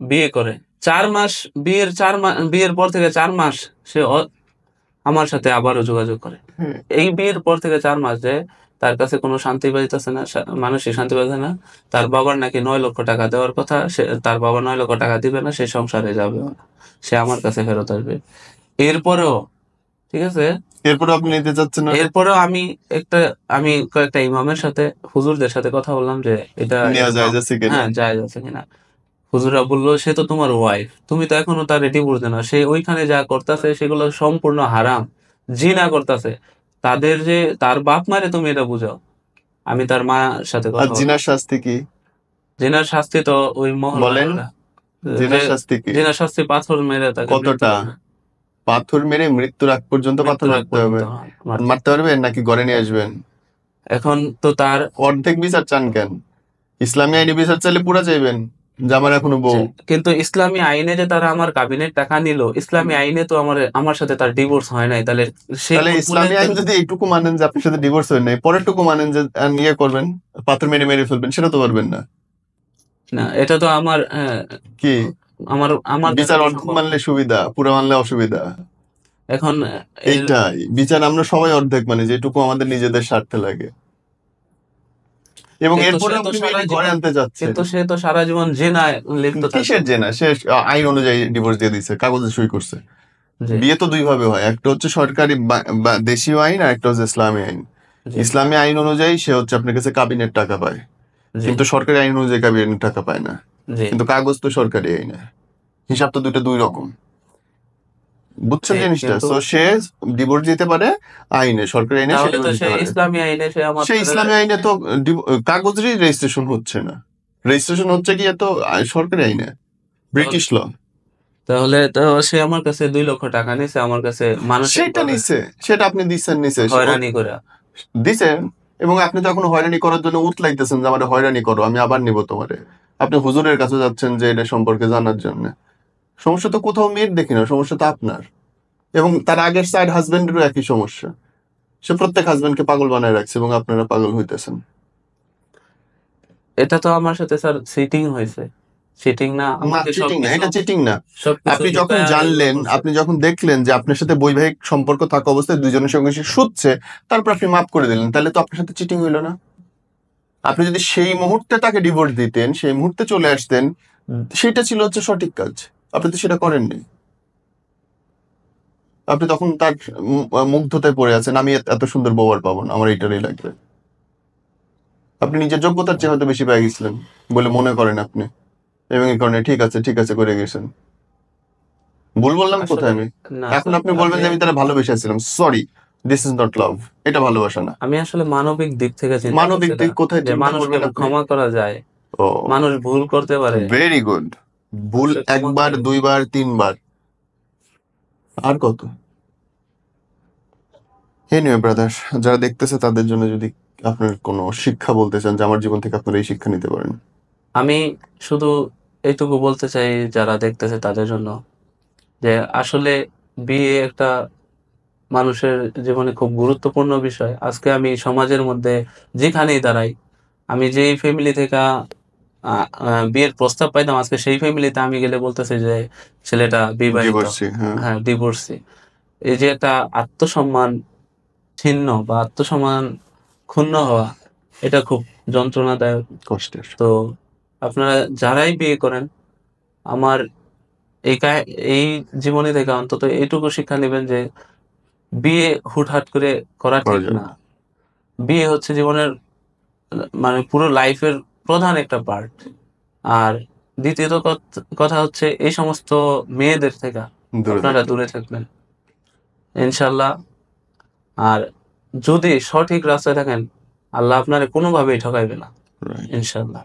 বিয়ে করে 4 মাস, বিয়ের পর থেকে 4 মাস সে আমার সাথে আবারও যোগাযোগ করে। এই বিয়ের পর থেকে 4 মাস যে তার কাছে কোনো শান্তি পাইতেছে না, মানসিক শান্তি পাইতেছে না। তার বাবার নাকি 9 লক্ষ টাকা দেওয়ার কথা, তার বাবা 9 লক্ষ টাকা দিবে না, সে সংসারে যাবে না, সে আমার কাছে ফেরত আসবে। এরপরেও, ঠিক আছে, এরপরে আপনি নিতে চাচ্ছেন না? এরপরেও আমি কয়েকটা ইমামের সাথে, হুজুরদের সাথে কথা বললাম যে এটা নেওয়া যায় যাচ্ছে কিনা? হ্যাঁ জায়েজ আছে কিনা। হুজুরা বললো, সে তো তোমার ওয়াইফ, তুমি তো এখনো তার ডিভোর্স দেন না, সে ওইখানে যা করতেছে সেগুলো সম্পূর্ণ হারাম, জিনা করতেছে। তাদের যে তার বাপ মারে তুমি এটা বুঝাও। আমি তার মার সাথে আর কথা বললাম। জিনার শাস্তি কি? জিনার শাস্তি তো ওই বলেন, মহল্লা, যে জিনার শাস্তি কি? জিনার শাস্তি পাথর মেরে তাকে কতটা? পাথর মেরে মৃত্যুর আগ পর্যন্ত পাথর মৃত্যুর আগ মারতে হবে? পর্যন্ত মারতে মারতে পারবেন নাকি ঘরে নিয়ে আসবেন? এখন তো তার অর্ধেক বিচার চান কেন? ইসলামী আইনে বিচার চাইলে পুরা চাইবেন যে আমার এখনো বউ। কিন্তু ইসলামী আইনে যে তারা আমার কাবিনের টাকা নিল, ইসলামী আইনে তো আমার সাথে তার ডিভোর্স হয় নাই, তাহলে সে তাহলে ইসলামী আইন যদি এইটুকু মানেন যে আপনার সাথে ডিভোর্স হয় নাই, পরেরটুকু মানেন যে ইয়ে করবেন, পাথর মেরে মেরে ফেলবেন, সেটা তো পারবেন না। না, এটা তো আমার কি আমার আমার দ্বারা বিচার তো অর্ধেক সম্ভব না। মানলে সুবিধা, পুরো মানলে অসুবিধা? এখন এর এইটাই বিচার, আমরা সবাই অর্ধেক মানে যেটুকু আমাদের নিজেদের স্বার্থে লাগে। এবং কিন্তু এরপরে সে তো আপনি সারা মেয়েকে ঘরে জীবন আনতে যাচ্ছেন। কিন্তু সে তো সারা জীবন জেনায় লিপ্ত থাকবে। কিসের জেনা? সে আইন অনুযায়ী ডিভোর্স দিয়ে দিছে, কাগজে সই করছে। জি, বিয়ে তো দুই ভাবে হয়, একটা হচ্ছে সরকারি বা দেশীয় আইন, আর একটা হচ্ছে ইসলামী আইন। জি, ইসলামী আইন অনুযায়ী সে হচ্ছে আপনার কাছে কাবিনের টাকা পায়, জি, কিন্তু সরকারি আইন অনুযায়ী কাবিনের টাকা পায় না। জি, কিন্তু কাগজ তো সরকারি আইনে, হিসাব তো দুইটা দুই রকম। বুঝছেন জি, জিনিসটা? কিন্তু সো সে ডিভোর্স দিতে পারে আইনে, সরকারি আইনে সে তাহলে তো ডিভোর্স সে দিতে পারে। ইসলামী আইনে সে আমার সেই ইসলামী আইনে তো কাগজেরই রেজিস্ট্রেশন হচ্ছে না, রেজিস্ট্রেশন হচ্ছে কি এত সরকারি আইনে, ব্রিটিশ ল। তাহলে তো সে আমার কাছে 2 লক্ষ টাকা নিছে, আমার কাছে মানসিক সেটা ভাবে নিছে, সেটা আপনি দিচ্ছেন নিছে, হয়রানি করে। দিছেন। এবং আপনি তো এখন হয়রানি করার জন্য উতলাইতেছেন যে আমার হয়রানি করো, আমি আবার নিব তোমারে। আপনি হুজুরের কাছে যাচ্ছেন যে এটা সম্পর্কে জানার জন্য। সমস্যা তো কোথাও মেয়ের দেখি না, সমস্যা তো আপনার। এবং তার আগের সাইড হাজবেন্ডেরও একই সমস্যা, সে প্রত্যেক হাজবেন্ডকে পাগল বানায় রাখছে এবং আপনারা পাগল হইতেছেন। এটা তো আমার সাথে স্যার চিটিং হয়েছে। চিটিং না, না, আমাকে চিটিং না, এটা চিটিং না। সবকিছু আপনি যখন লুকায়া এগুলো জানলেন, করছে। আপনি যখন দেখলেন যে আপনার সাথে বৈবাহিক সম্পর্ক থাকা অবস্থায় দুইজনের সঙ্গে সে শুচ্ছে, তারপর আপনি মাফ করে দিলেন, তাহলে তো আপনার সাথে চিটিং হইলো না? আপনি যদি সেই মুহূর্তে তাকে ডিভোর্স দিতেন, সেই মুহূর্তে চলে আসতেন, সেটা ছিল হচ্ছে সঠিক কাজ। আপনি তো সেটা করেননি। আপনি তখন তার মুগ্ধতায় পড়ে আছেন, আমি এত সুন্দর বউ আর পাবো না, আমার এইটারই লাগবে। আপনি নিজের যোগ্যতার চেয়ে হয়তো বেশি পেয়ে গেছিলেন বলে মনে করেন আপনি, এবং এই কারণে ঠিক আছে ঠিক আছে করে গেছেন। ভুল বললাম আসলে কোথায় আমি? না এখন স্যার, আপনি বলবেন যে আমি তারা ভালোবেসেছিলাম, সরি, দিস ইজ নট লাভ, এটা ভালোবাসা না। আমি আসলে মানবিক দিক থেকে চিন্তা মানবিক করছিলাম দিক কোথায় যে চিন্তা মানুষকে করবেন আপনি? ক্ষমা করা যায়, ও, মানুষ ভুল করতে পারে, ভেরি গুড। ভুল মানুষকে ক্ষমা একবার, করে দিতে। দুইবার, তিনবার, আর কত? এনিওয়ে ব্রাদার, যারা দেখতেছে তাদের জন্য যদি আপনার কোনো শিক্ষা বলতে চান যে আমার জীবন থেকে আপনারা এই শিক্ষা নিতে পারেন। আমি শুধু এইটুকু বলতে চাই যারা দেখতেছে তাদের জন্য, যে আসলে বিয়ে একটা মানুষের জীবনে খুব গুরুত্বপূর্ণ বিষয়। আজকে আমি সমাজের মধ্যে যেখানেই দাঁড়াই, আমি যেই ফ্যামিলি থেকে বিয়ের প্রস্তাব পাইতাম, আজকে সেই ফ্যামিলিতে আমি গেলে বলতেছে যে ছেলেটা বিবাহিত, ডিভোর্সি, হ্যাঁ। হ্যাঁ ডিভোর্সি। এই যে একটা আত্মসম্মান, ছিন্ন বা আত্মসম্মান ক্ষুণ্ণ হওয়া এটা খুব যন্ত্রণাদায়ক। কষ্টের। তো আপনারা যারাই বিয়ে করেন, আমার এই জীবনী থেকে অন্তত এইটুকু শিক্ষা নেবেন যে বিয়ে হুটহাট করে করা করা ঠিক যায় না। না। বিয়ে হচ্ছে জীবনের মানে পুরো লাইফের প্রধান একটা পার্ট। আর দ্বিতীয়ত কথা হচ্ছে এই সমস্ত মেয়েদের থেকে দূরে আপনারা থাকতে দূরে থাকবেন ইনশাল্লাহ। আর যদি সঠিক রাস্তায় থাকেন, আল্লাহ আপনারে কোনোভাবেই ঠকাইবে না রাইট। ইনশাল্লাহ।